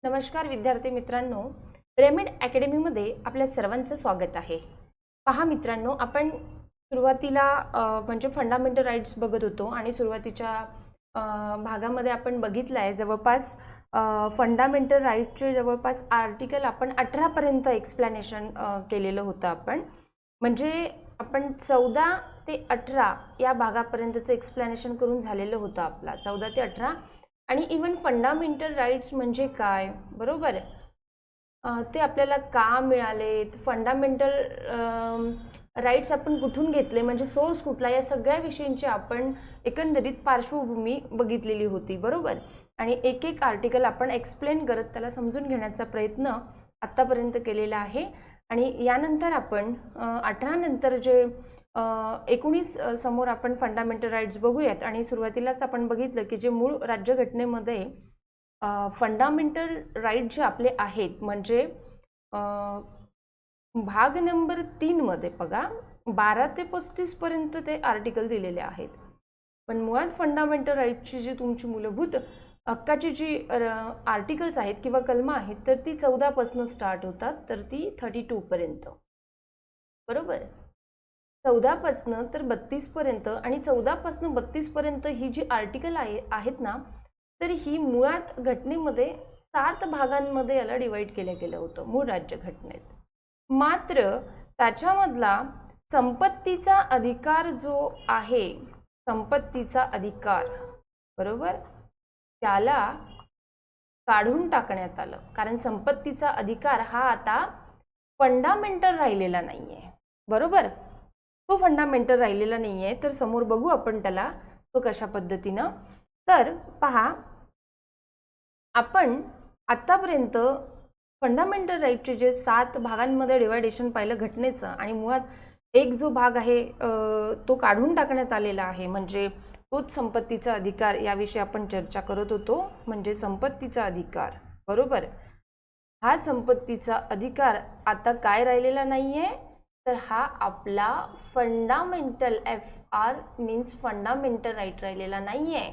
नमस्कार विद्यार्थी मित्रांनो, रेमेड अकॅडमीमध्ये आपल्या सर्वांचं स्वागत आहे. पहा मित्रांनो, आपण सुरुवातीला म्हणजे फंडामेंटल राईट्स बघत होतो आणि सुरुवातीच्या भागामध्ये आपण बघितलं आहे जवळपास फंडामेंटल राईट्सचे जवळपास आर्टिकल आपण 18 पर्यंत एक्सप्लेनेशन केलेलं होतं आपण. म्हणजे आपण 14 ते 18 या भागापर्यंतचं एक्सप्लेनेशन करून झालेलं होतं आपला 14 ते 18. आणि इवन फंडामेंटल राईट्स म्हणजे काय, बरोबर, ते आपल्याला का मिळाले, फंडामेंटल राईट्स आपण कुठून घेतले, म्हणजे सोर्स कुठला, या सगळ्या विषयांची आपण एकंदरीत पार्श्वभूमी बघितलेली होती, बरोबर. आणि एक एक आर्टिकल आपण एक्सप्लेन करत त्याला समजून घेण्याचा प्रयत्न आत्तापर्यंत केलेला आहे. आणि यानंतर आपण 18 नंतर जे 19 समोर आपण फंडामेंटल राईट्स बघूयात. आणि सुरुवातीलाच आपण बघितलं की जे मूळ राज्यघटनेमध्ये फंडामेंटल राईट जे आपले आहेत, म्हणजे भाग नंबर 3 मध्ये बघा 12 ते 35 पर्यंत ते आर्टिकल दिलेले आहेत. पण मुळात फंडामेंटल राईटची जी तुमची मूलभूत हक्काची जी आर्टिकल्स आहेत किंवा कलमं आहेत, तर ती 14 पासून स्टार्ट होतात, तर ती 32 पर्यंत, बरोबर. 14 पासून तर 32 पर्यंत, आणि 14 पासून 32 पर्यंत ही जी आर्टिकल आहेत ना, तर ही मुळात घटनेमध्ये 7 भागांमध्ये याला डिवाइड केलं गेलं होतं मूळ राज्यघटनेत. मात्र त्याच्यामधला संपत्तीचा अधिकार जो आहे, संपत्तीचा अधिकार, बरोबर, त्याला काढून टाकण्यात आलं. कारण संपत्तीचा अधिकार हा आता फंडामेंटल राहिलेला नाहीये, बरोबर. तो फंडामेंटल राहिलेला नाहीये. तर समोर बघू आपण त्याला तो कशा पद्धतीनं. तर पहा, आपण आतापर्यंत फंडामेंटल राईटचे जे 7 भागांमध्ये डिवायडेशन पाहिलं घटनेचं, आणि मुळात एक जो भाग आहे तो काढून टाकण्यात आलेला आहे, म्हणजे तोच संपत्तीचा अधिकार, याविषयी आपण चर्चा करत होतो. म्हणजे संपत्तीचा अधिकार, बरोबर, हा संपत्तीचा अधिकार आता काय राहिलेला नाहीये, तर हा आपला fundamental FR means fundamental right राहिलेला नाहीये.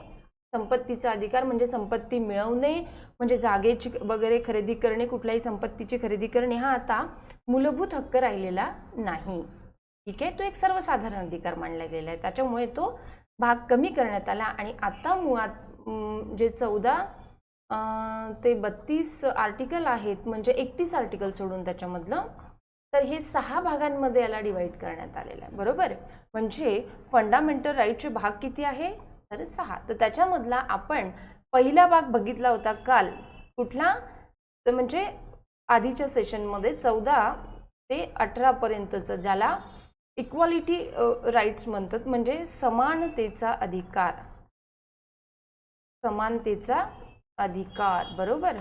संपत्तीचा अधिकार म्हणजे संपत्ती मिळवणे, म्हणजे जागेची वगैरे खरेदी करणे, कुठल्याही संपत्तीची खरेदी करणे, हा आता मूलभूत हक्क राहिलेला नाही. ठीक आहे, तो एक सर्वसाधारण अधिकार मानला गेला आहे. त्याच्यामुळे तो भाग कमी करण्यात आला. आणि आता मुळात जे 14 ते 32 आर्टिकल आहेत, म्हणजे 31 आर्टिकल सोडून त्याच्यामधलं, तर हे 6 भागांमध्ये याला डिवाइड करण्यात आलेलं आहे, बरोबर. म्हणजे फंडामेंटल राईटचे भाग किती आहे, तर 6. तर त्याच्यामधला आपण पहिला भाग बघितला होता काल, कुठला, तर म्हणजे आधीच्या सेशनमध्ये 14 ते 18 पर्यंतचं, ज्याला इक्वालिटी राईट्स म्हणतात, म्हणजे समानतेचा अधिकार, समानतेचा अधिकार, बरोबर,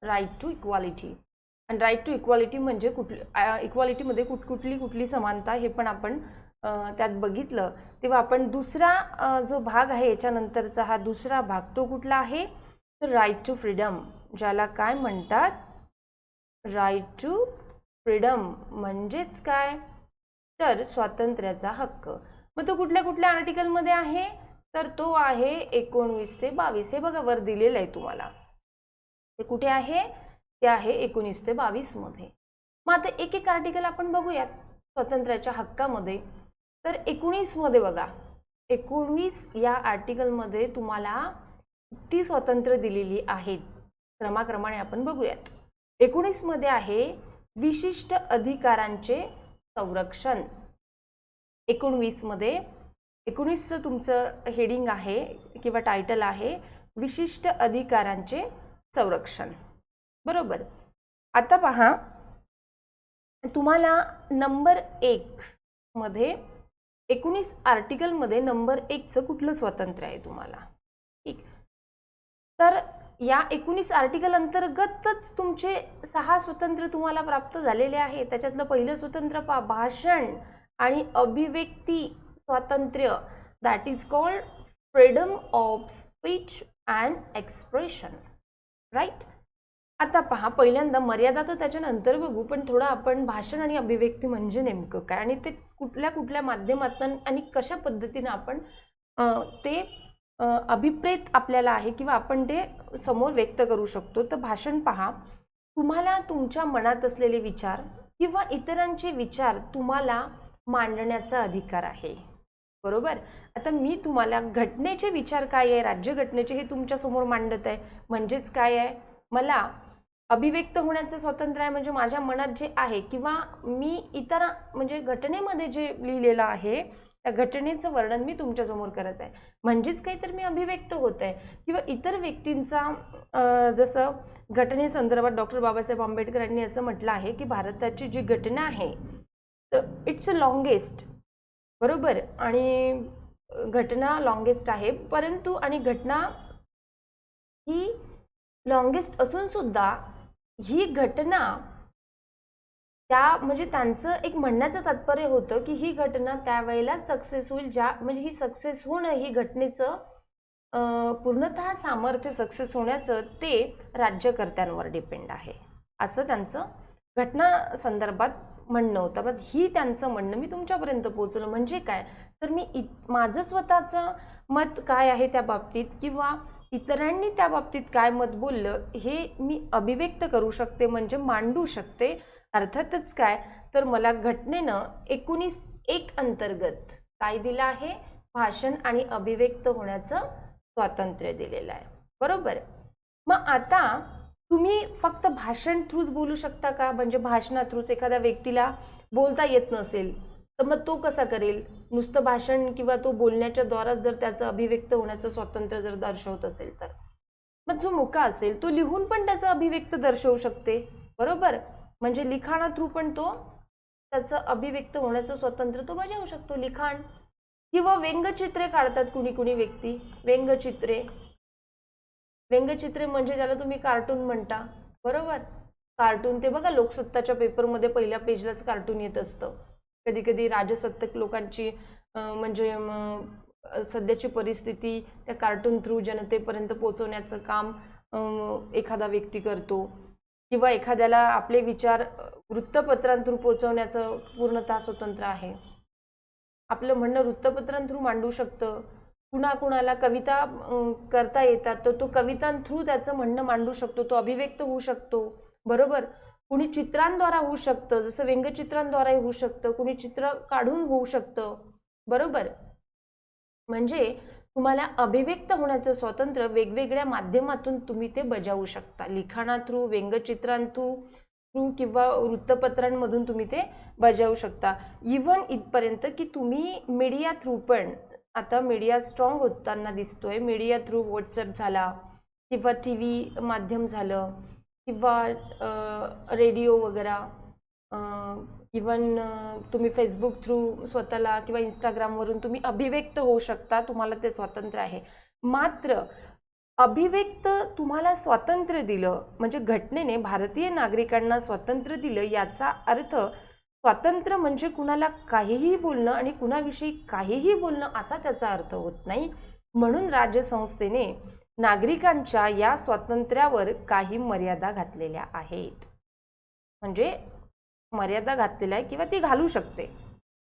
राईट टू इक्वालिटी. आणि राईट टू इक्वालिटी म्हणजे इक्वालिटीमध्ये कुठली समानता, हे पण आपण त्यात बघितलं. तेव्हा आपण दुसरा जो भाग आहे याच्यानंतरचा हा दुसरा भाग, तो कुठला आहे, तर राईट टू फ्रीडम, ज्याला काय म्हणतात, राईट टू फ्रीडम म्हणजेच काय, तर स्वातंत्र्याचा हक्क. मग तो कुठल्या कुठल्या आर्टिकलमध्ये आहे, तर तो आहे 19 ते 22. हे बघा वर दिलेलं आहे तुम्हाला, ते कुठे आहे, ते आहे 19 ते 22 मध्ये. मग आता एक एक आर्टिकल आपण बघूयात स्वातंत्र्याच्या हक्कामध्ये. तर 19 मध्ये बघा, 19 या आर्टिकलमध्ये तुम्हाला किती स्वातंत्र्य दिलेली आहेत, क्रमाक्रमाने आपण बघूयात. 19 मध्ये आहे विशिष्ट अधिकारांचे संरक्षण. 19 मध्ये 19चं तुमचं हेडिंग आहे किंवा टायटल आहे विशिष्ट अधिकारांचे संरक्षण, बरोबर. आता पहा, तुम्हाला नंबर 1 मध्ये 19 आर्टिकलमध्ये नंबर 1चं कुठलं स्वातंत्र्य आहे तुम्हाला, ठीक. तर या 19 आर्टिकल अंतर्गतच तुमचे 6 स्वातंत्र्य तुम्हाला प्राप्त झालेले आहे. त्याच्यातलं पहिलं स्वातंत्र्य पहा, भाषण आणि अभिव्यक्ती स्वातंत्र्य, that is called freedom of speech and expression, right. आता पहा, पहिल्यांदा मर्यादा तर त्याच्यानंतर बघू, पण थोडं आपण भाषण आणि अभिव्यक्ती म्हणजे नेमकं काय, आणि ते कुठल्या कुठल्या माध्यमातून आणि कशा पद्धतीनं आपण ते अभिप्रेत आपल्याला आहे किंवा आपण ते समोर व्यक्त करू शकतो. तर भाषण पहा, तुम्हाला तुमच्या मनात असलेले विचार किंवा इतरांचे विचार तुम्हाला मांडण्याचा अधिकार आहे. बरोबर. आता मी तुम्हाला घटनेचे विचार काय आहे, राज्यघटनेचे, हे तुमच्या समोर मांडत आहे. म्हणजेच काय आहे, मला अभिव्यक्त होण्याचं स्वातंत्र्य आहे. म्हणजे माझ्या मनात जे आहे किंवा मी इतर म्हणजे घटनेमध्ये जे लिहिलेलं आहे त्या घटनेचं वर्णन मी तुमच्यासमोर करत आहे. म्हणजेच काही तर मी अभिव्यक्त होत आहे. किंवा इतर व्यक्तींचा जसं घटनेसंदर्भात डॉक्टर बाबासाहेब आंबेडकर यांनी असं म्हटलं आहे की भारताची जी घटना आहे तर इट्स अ लॉंगेस्ट. बरोबर. आणि घटना लॉंगेस्ट आहे, परंतु आणि घटना ही लॉंगेस्ट असून सुद्धा ही घटना त्या म्हणजे त्यांचं एक म्हणण्याचं तात्पर्य होतं की ही घटना त्यावेळेला सक्सेस होईल, ज्या म्हणजे ही सक्सेस होणं, ही घटनेचं पूर्णतः सामर्थ्य सक्सेस होण्याचं ते राज्यकर्त्यांवर डिपेंड आहे, असं त्यांचं घटना संदर्भात म्हणणं होतं. पण ही त्यांचं म्हणणं मी तुमच्यापर्यंत पोहोचवलं. म्हणजे काय तर मी माझं स्वतःचं मत काय आहे त्या बाबतीत किंवा इतरांनी त्या बाबतीत काय मत बोललं हे मी अभिव्यक्त करू शकते, म्हणजे मांडू शकते. अर्थातच काय तर मला घटनेनं 19(1) अंतर्गत काय दिलं आहे, भाषण आणि अभिव्यक्त होण्याचं स्वातंत्र्य दिलेलं आहे. बरोबर. मग आता तुम्ही फक्त भाषण थ्रूच बोलू शकता का, म्हणजे भाषणा थ्रूच एखाद्या व्यक्तीला बोलता येत नसेल तर मग तो कसा करेल, नुसतं भाषण किंवा तो बोलण्याच्या द्वाराच जर त्याचं अभिव्यक्त होण्याचं स्वातंत्र्य जर दर्शवत असेल तर मग जो मुका असेल तो लिहून पण त्याचं अभिव्यक्त दर्शवू शकते. बरोबर. म्हणजे लिखाणा थ्रू पण तो त्याचं अभिव्यक्त होण्याचं स्वातंत्र्य तो बजावू शकतो. लिखाण किंवा व्यंगचित्रे काढतात कुणी कुणी व्यक्ती. व्यंगचित्रे म्हणजे ज्याला तुम्ही कार्टून म्हणता. बरोबर. कार्टून ते बघा लोकसत्ताच्या पेपरमध्ये पहिल्या पेजलाच कार्टून येत असतं. कधी कधी राजसत्ताक लोकांची म्हणजे सध्याची परिस्थिती त्या कार्टून थ्रू जनतेपर्यंत पोहोचवण्याचं काम एखादा व्यक्ती करतो किंवा एखाद्याला आपले विचार वृत्तपत्रांथ्रू पोहोचवण्याचं पूर्णतः स्वतंत्र आहे. आपलं म्हणणं वृत्तपत्रांथ्रू मांडू शकतं. कुणाला कविता करता येतात तर तो कवितांथ्रू त्याचं म्हणणं मांडू शकतो, तो अभिव्यक्त होऊ शकतो. बरोबर. कुणी चित्रांद्वारा होऊ शकतं, जसं व्यंगचित्रांद्वारे होऊ शकतं, कुणी चित्र काढून होऊ शकतं. बरोबर. म्हणजे तुम्हाला अभिव्यक्त होण्याचं स्वातंत्र्य वेगवेगळ्या माध्यमातून तुम्ही ते बजावू शकता. लिखाणा थ्रू, व्यंगचित्रांथ्रू किंवा वृत्तपत्रांमधून तुम्ही ते बजावू शकता. इव्हन इथपर्यंत की तुम्ही मीडिया थ्रू पण, आता मीडिया स्ट्रॉंग होताना दिसतोय. मीडिया थ्रू व्हॉट्सअप झाला किंवा TV माध्यम झालं किंवा रेडिओ वगैरे, इवन तुम्ही फेसबुक थ्रू स्वतःला किंवा इंस्टाग्रामवरून तुम्ही अभिव्यक्त होऊ शकता. तुम्हाला ते स्वातंत्र्य आहे. मात्र अभिव्यक्त तुम्हाला स्वातंत्र्य दिलं म्हणजे घटनेने भारतीय नागरिकांना स्वातंत्र्य दिलं, याचा अर्थ स्वातंत्र्य म्हणजे कुणाला काहीही बोलणं आणि कुणाविषयी काहीही बोलणं असा त्याचा अर्थ होत नाही. म्हणून राज्यसंस्थेने नागरिकांच्या या स्वातंत्र्यावर काही मर्यादा घातलेल्या आहेत. म्हणजे मर्यादा घातलेल्या आहे किंवा ती घालू शकते.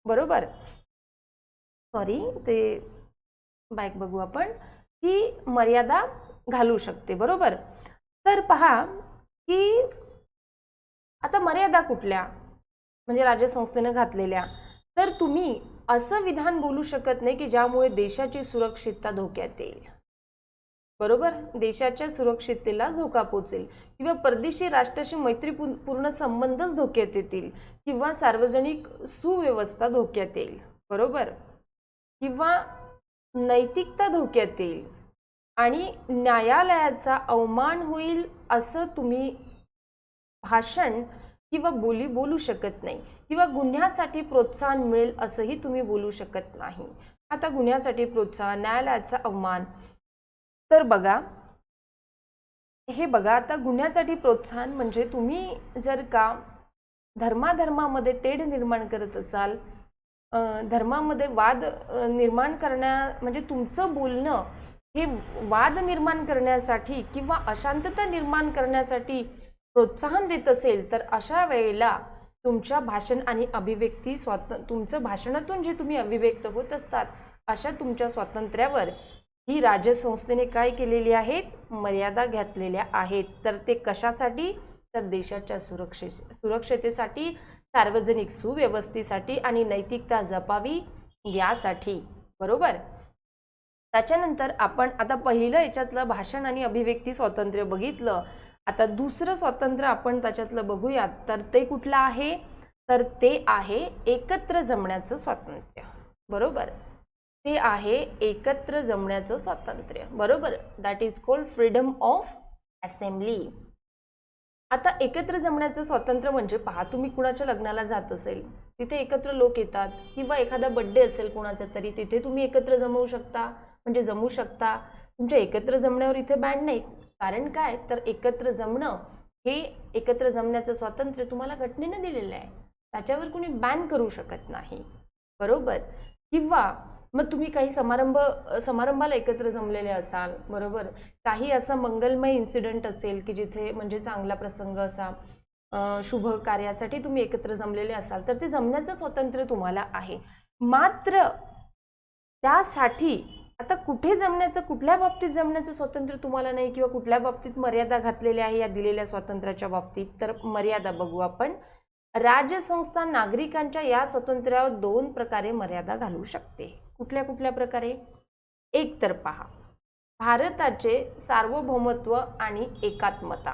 बरोबर. सॉरी, ते बॅक बघू आपण. ही मर्यादा घालू शकते. बरोबर. तर पहा की आता मर्यादा कुठल्या म्हणजे राज्यसंस्थेने घातलेल्या, तर तुम्ही असं विधान बोलू शकत नाही की ज्यामुळे देशाची सुरक्षितता धोक्यात येईल. बरोबर. देशाच्या सुरक्षिततेला धोका पोचेल किंवा परदेशी राष्ट्राशी मैत्रीपूर्ण संबंधच धोक्यात येतील किंवा सार्वजनिक सुव्यवस्था धोक्यात येईल. बरोबर. किंवा नैतिकता धोक्यात येईल आणि न्यायालयाचा अवमान होईल असं तुम्ही भाषण किंवा बोली बोलू शकत नाही. किंवा गुन्ह्यासाठी प्रोत्साहन मिळेल असंही तुम्ही बोलू शकत नाही. आता गुन्ह्यासाठी प्रोत्साहन, न्यायालयाचा अवमान, तर बघा हे बघा, आता गुन्ह्यासाठी प्रोत्साहन म्हणजे तुम्ही जर का धर्मामध्ये तेढ निर्माण करत असाल, धर्मामध्ये वाद निर्माण म्हणजे तुमचं बोलणं हे वाद निर्माण करण्यासाठी किंवा अशांतता निर्माण करण्यासाठी प्रोत्साहन देत असेल तर अशा वेळेला तुमच्या भाषण आणि अभिव्यक्ती तुमचं भाषणातून जे तुम्ही अभिव्यक्त होत असतात अशा तुमच्या स्वातंत्र्यावर ही राज्यसंस्थेने काय केलेली आहेत, मर्यादा घातलेल्या आहेत. तर ते कशासाठी, तर देशाच्या सुरक्षतेसाठी, सार्वजनिक सुव्यवस्थेसाठी आणि नैतिकता जपावी यासाठी. बरोबर. त्याच्यानंतर आपण आता पहिलं याच्यातलं भाषण आणि अभिव्यक्ती स्वातंत्र्य बघितलं. आता दुसरं स्वातंत्र्य आपण त्याच्यातलं बघूयात. तर ते कुठलं आहे, तर ते आहे एकत्र जमण्याचं स्वातंत्र्य. बरोबर. ते आहे एकत्र जमण्याचं स्वातंत्र्य. बरोबर. That is called freedom of assembly. आता एकत्र जमण्याचं स्वातंत्र्य म्हणजे पहा, तुम्ही कुणाच्या लग्नाला जात असेल, तिथे एकत्र लोक येतात, किंवा एखादा बर्थडे असेल कुणाचा तरी, तिथे तुम्ही एकत्र जमवू शकता, म्हणजे जमू शकता. तुमच्या एकत्र जमण्यावर इथे बॅन नाही. कारण काय, तर एकत्र जमणं हे, एकत्र जमण्याचं स्वातंत्र्य तुम्हाला घटनेनं दिलेलं आहे, त्याच्यावर कुणी बॅन करू शकत नाही. बरोबर. किंवा मग तुम्ही काही समारंभाला एकत्र जमलेले असाल. बरोबर. काही असा मंगलमय इन्सिडेंट असेल की जिथे म्हणजे चांगला प्रसंग असा शुभ कार्यासाठी तुम्ही एकत्र जमलेले असाल, तर ते जमण्याचं स्वातंत्र्य तुम्हाला आहे. मात्र त्यासाठी आता कुठे जमण्याचं, कुठल्या बाबतीत जमण्याचं स्वातंत्र्य तुम्हाला नाही, किंवा कुठल्या बाबतीत मर्यादा घातलेल्या आहे या दिलेल्या स्वातंत्र्याच्या बाबतीत. तर मर्यादा बघू आपण. राज्यसंस्था नागरिकांच्या या स्वातंत्र्यावर 2 प्रकारे मर्यादा घालू शकते. कुठल्या कुठल्या प्रकारे? एक तर पहा, भारताचे सार्वभौमत्व आणि एकात्मता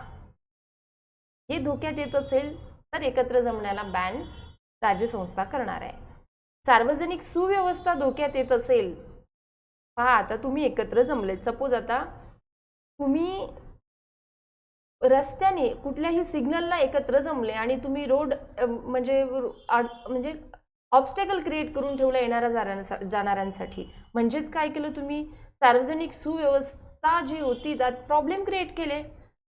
हे धोक्यात येत असेल तर एकत्र जमण्याला बॅन राज्यसंस्था करणार आहे. सार्वजनिक सुव्यवस्था धोक्यात येत असेल, पहा आता तुम्ही एकत्र जमलेत, सपोज आता तुम्ही रस्त्याने कुठल्याही सिग्नलला एकत्र जमले आणि तुम्ही रोड म्हणजे ऑब्स्टॅकल क्रिएट करून ठेवला येणाऱ्या जाणाऱ्यांसाठी, म्हणजेच काय केलं तुम्ही, सार्वजनिक सुव्यवस्था जी होती त्यात प्रॉब्लेम क्रिएट केले.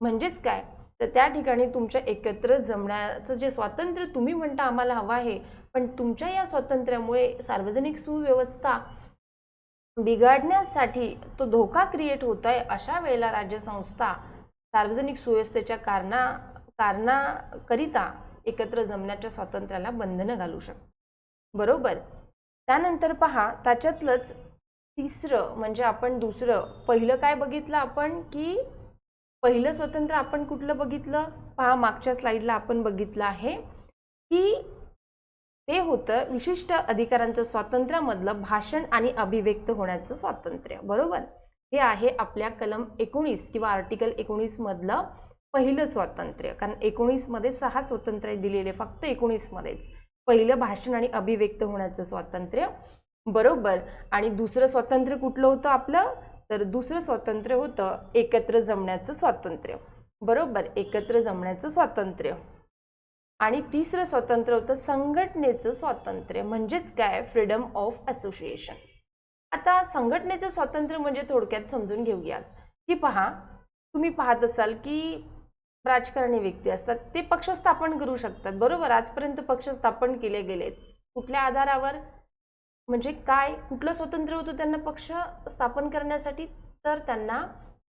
म्हणजेच काय, तर त्या ठिकाणी तुमच्या एकत्र जमण्याचं जे स्वातंत्र्य तुम्ही म्हणता आम्हाला हवं आहे, पण तुमच्या या स्वातंत्र्यामुळे सार्वजनिक सुव्यवस्था बिघडण्यासाठी तो धोका क्रिएट होत आहे. अशा वेळेला राज्यसंस्था सार्वजनिक सुव्यवस्थेच्या कारणाकरिता एकत्र जमण्याच्या स्वातंत्र्याला बंधनं घालू शकते. बरोबर. त्यानंतर पहा, त्याच्यातलंच तिसरं म्हणजे आपण दुसरं, पहिलं काय बघितलं आपण, की पहिलं स्वातंत्र्य आपण कुठलं बघितलं, पहा मागच्या स्लाइडला आपण बघितलं आहे की ते होतं विशिष्ट अधिकारांचं स्वातंत्र्यामधलं भाषण आणि अभिव्यक्त होण्याचं स्वातंत्र्य. बरोबर. हे आहे आपल्या कलम 19 किंवा आर्टिकल 19 मधलं पहिलं स्वातंत्र्य. कारण 19 मध्ये 6 स्वातंत्र्य दिलेले, फक्त 19 मध्येच पहिलं भाषण आणि अभिव्यक्त होण्याचं स्वातंत्र्य. बरोबर. आणि दुसरं स्वातंत्र्य कुठलं होतं आपलं, तर दुसरं स्वातंत्र्य होतं एकत्र जमण्याचं स्वातंत्र्य. बरोबर. एकत्र जमण्याचं स्वातंत्र्य. आणि तिसरं स्वातंत्र्य होतं संघटनेचं स्वातंत्र्य, म्हणजेच काय, फ्रीडम ऑफ असोसिएशन. आता संघटनेचं स्वातंत्र्य म्हणजे थोडक्यात समजून घेऊयात की पहा, तुम्ही पाहत असाल की राजकारणी व्यक्ती असतात, ते पक्ष स्थापन करू शकतात. बरोबर. आजपर्यंत पक्ष स्थापन केले गेलेत. कुठल्या आधारावर, म्हणजे काय, कुठलं स्वातंत्र्य होतं त्यांना पक्ष स्थापन करण्यासाठी, तर त्यांना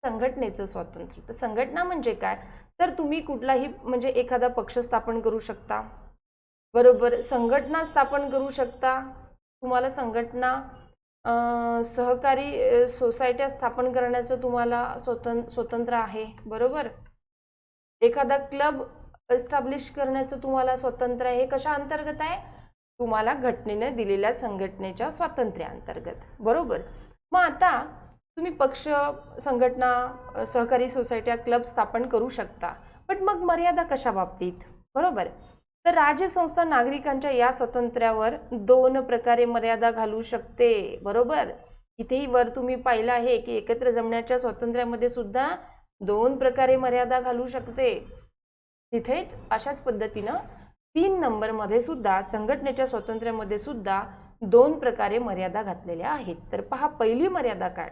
संघटनेचं स्वातंत्र्य. तर संघटना म्हणजे काय, तर तुम्ही कुठलाही म्हणजे एखादा पक्ष स्थापन करू शकता. बरोबर. संघटना स्थापन करू शकता. तुम्हाला संघटना सहकारी सोसायट्या स्थापन करण्याचं तुम्हाला स्वतंत्र आहे. बरोबर. एखादा क्लब एस्टॅब्लिश करण्याचं तुम्हाला स्वतंत्र आहे. हे कशा अंतर्गत आहे, तुम्हाला घटनेने दिलेल्या संघटनेच्या स्वातंत्र्याअंतर्गत. बरोबर. मग आता तुम्ही पक्ष, संघटना, सहकारी सोसायट्या, क्लब स्थापन करू शकता, पण मग मर्यादा कशा बाबतीत. बरोबर. तर राज्यसंस्था नागरिकांच्या या स्वातंत्र्यावर 2 प्रकारे मर्यादा घालू शकते. बरोबर. इथेही वर तुम्ही पाहिलं आहे की एकत्र जमण्याच्या स्वातंत्र्यामध्ये सुद्धा 2 प्रकारे मर्यादा घालू शकते. तिथेच अशाच पद्धतीनं 3 नंबरमध्ये सुद्धा संघटनेच्या स्वातंत्र्यामध्ये सुद्धा 2 प्रकारे मर्यादा घातलेल्या आहेत. तर पहा, पहिली मर्यादा काय,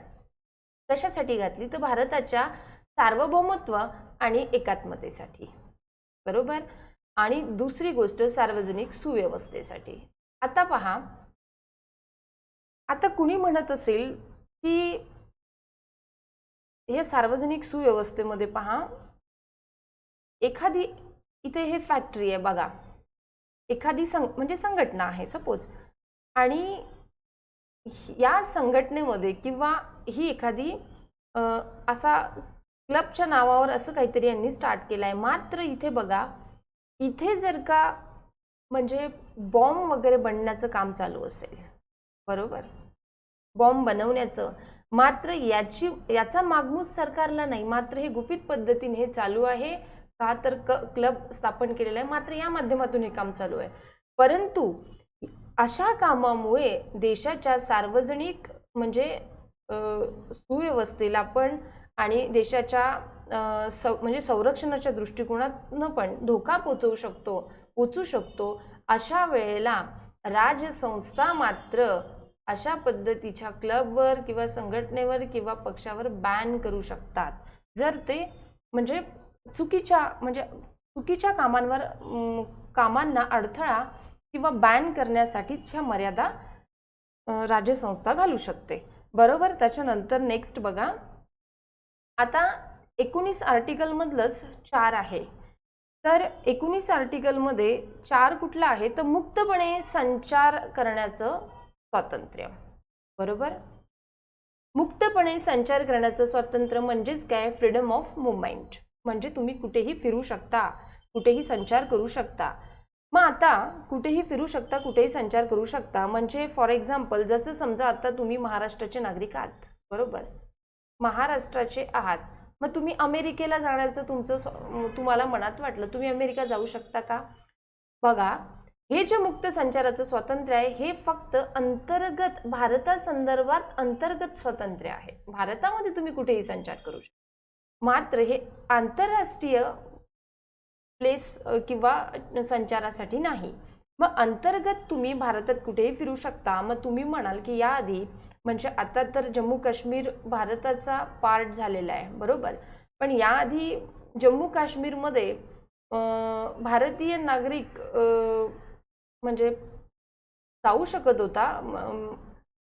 कशासाठी घातली, तर भारताच्या सार्वभौमत्व आणि एकात्मतेसाठी. बरोबर. आणि दुसरी गोष्ट सार्वजनिक सुव्यवस्थेसाठी. आता पहा, आता कुणी म्हणत असेल की हे सार्वजनिक सुव्यवस्थेमध्ये पहा, एखादी इथे हे फॅक्टरी आहे बघा, एखादी म्हणजे संघटना आहे सपोज, आणि या संघटनेमध्ये किंवा ही एखादी असा क्लबच्या नावावर असं काहीतरी यांनी स्टार्ट केलं आहे. मात्र इथे बघा, इथे जर का म्हणजे बॉम्ब वगैरे बनण्याचं काम चालू असेल, बरोबर, बॉम्ब बनवण्याचं, मात्र याचा मागमूस सरकारला नाही, मात्र हे गुपित पद्धतीने हे चालू आहे का तर क्लब स्थापन केलेला आहे, मात्र या माध्यमातून हे काम चालू आहे. परंतु अशा कामामुळे देशाच्या सार्वजनिक म्हणजे सुव्यवस्थेला पण आणि देशाच्या म्हणजे संरक्षणाच्या दृष्टिकोनातून पण धोका पोचू शकतो. अशा वेळेला राजसंस्था मात्र अशा पद्धतीच्या क्लबवर किंवा संघटनेवर किंवा पक्षावर बॅन करू शकतात, जर ते म्हणजे चुकीच्या कामांना अडथळा किंवा बॅन करण्यासाठीच्या मर्यादा राजसंस्था घालू शकते, बरोबर. त्याच्यानंतर नेक्स्ट बघा, आता 19 आर्टिकल मधलंच 4 आहे. तर 19 आर्टिकलमध्ये 4 कुठला आहे तर मुक्तपणे संचार करण्याचं स्वातंत्र्य, बरोबर. मुक्तपणे संचार करण्याचं स्वातंत्र्य म्हणजेच काय, फ्रीडम ऑफ मुवमेंट, म्हणजे तुम्ही कुठेही फिरू शकता, कुठेही संचार करू शकता. मग आता कुठेही फिरू शकता, कुठेही संचार करू शकता म्हणजे फॉर एक्झाम्पल जसं समजा आता तुम्ही महाराष्ट्राचे नागरिक आहात, बरोबर, महाराष्ट्राचे आहात, मग तुम्ही अमेरिकेला जाण्याचं तुम्हाला मनात वाटलं, तुम्ही अमेरिका जाऊ शकता का. बघा, हे जे मुक्त संचाराचं स्वातंत्र्य आहे हे फक्त अंतर्गत भारतासंदर्भात अंतर्गत स्वातंत्र्य आहे. भारतामध्ये तुम्ही कुठेही संचार करू शकता, मात्र हे आंतरराष्ट्रीय प्लेस किंवा संचारासाठी नाही. मग अंतर्गत तुम्ही भारतात कुठेही फिरू शकता. मग तुम्ही म्हणाल की याआधी म्हणजे आता तर जम्मू काश्मीर भारताचा पार्ट झालेला आहे, बरोबर, पण याआधी जम्मू काश्मीरमध्ये भारतीय नागरिक म्हणजे जाऊ शकत होता,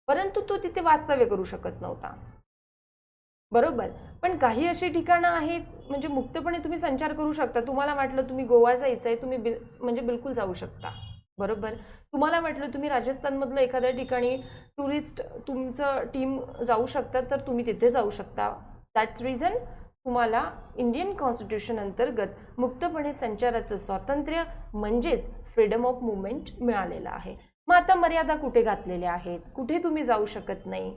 परंतु तो तिथे वास्तव्य करू शकत नव्हता, बरोबर. पण काही अशी ठिकाणं आहेत म्हणजे मुक्तपणे तुम्ही संचार करू शकता. तुम्हाला वाटलं तुम्ही गोवा जायचं आहे, तुम्ही म्हणजे बिलकुल जाऊ शकता, बरोबर. तुम्हाला वाटलं तुम्ही राजस्थानमधलं एखाद्या ठिकाणी टुरिस्ट तुमचं टीम जाऊ शकता, तर तुम्ही तिथे जाऊ शकता. दॅट्स रिझन तुम्हाला इंडियन कॉन्स्टिट्यूशन अंतर्गत मुक्तपणे संचाराचं स्वातंत्र्य म्हणजेच फ्रीडम ऑफ मुवमेंट मिळालेलं आहे. मग आता मर्यादा कुठे घातलेल्या आहेत, कुठे तुम्ही जाऊ शकत नाही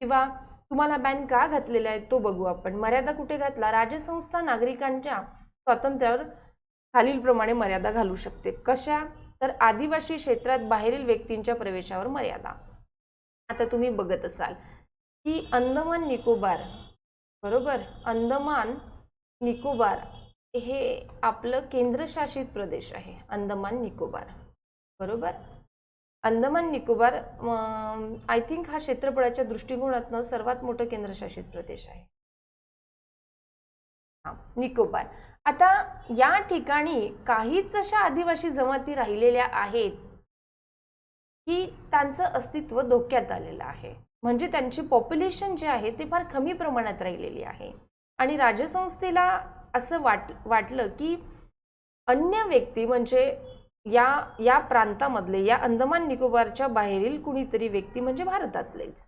किंवा तुम्हाला बॅन का घातलेला आहे तो बघू आपण. मर्यादा कुठे घातला, राजसंस्था नागरिकांच्या स्वातंत्र्यावर खालीलप्रमाणे मर्यादा घालू शकते. कशा तर आदिवासी क्षेत्रात बाहेरील व्यक्तींच्या प्रवेशावर मर्यादा. आता तुम्ही बघत असाल की अंदमान निकोबार, बरोबर, अंदमान निकोबार हे आपलं केंद्रशासित प्रदेश आहे, अंदमान निकोबार, बरोबर. अंदमान निकोबार आय थिंक हा क्षेत्रफळाच्या दृष्टिकोनातून सर्वात मोठं केंद्रशासित प्रदेश आहे, निकोबार. आता या ठिकाणी काहीच अशा आदिवासी जमाती राहिलेल्या आहेत की त्यांचं अस्तित्व धोक्यात आलेलं आहे, म्हणजे त्यांची पॉप्युलेशन जे आहे ते फार कमी प्रमाणात राहिलेली आहे. आणि राजसंस्थेला असं वाटलं की अन्य व्यक्ती म्हणजे या प्रांतामधले, या अंदमान निकोबारच्या बाहेरील कुणीतरी व्यक्ती म्हणजे भारतातलेच,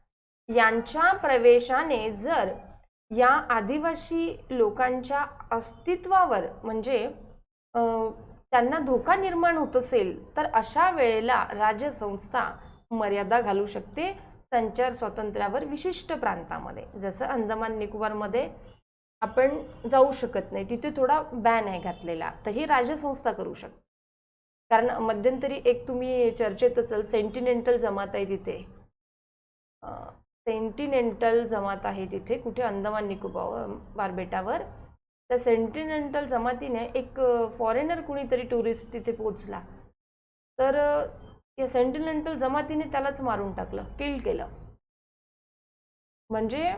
यांच्या प्रवेशाने जर या आदिवासी लोकांच्या अस्तित्वावर म्हणजे त्यांना धोका निर्माण होत असेल तर अशा वेळेला राजसंस्था मर्यादा घालू शकते संचार स्वातंत्र्यावर विशिष्ट प्रांतामध्ये. जसं अंदमान निकोबारमध्ये आपण जाऊ शकत नाही, तिथे थोडा बॅन आहे घातलेला, तर ही राजसंस्था करू शकते. कारण मध्यंतरी एक तुम्ही चर्चेत असेल सेंटिनेंटल जमात आहे तिथे, सेंटिनेंटल जमात आहे तिथे कुठे अंदमान निकोबार बेटावर. त्या सेंटिनेंटल जमातीने एक फॉरेनर कुणीतरी टुरिस्ट तिथे पोहोचला, तर या सेंटिनेंटल जमातीने त्यालाच मारून टाकलं, किल केलं. म्हणजे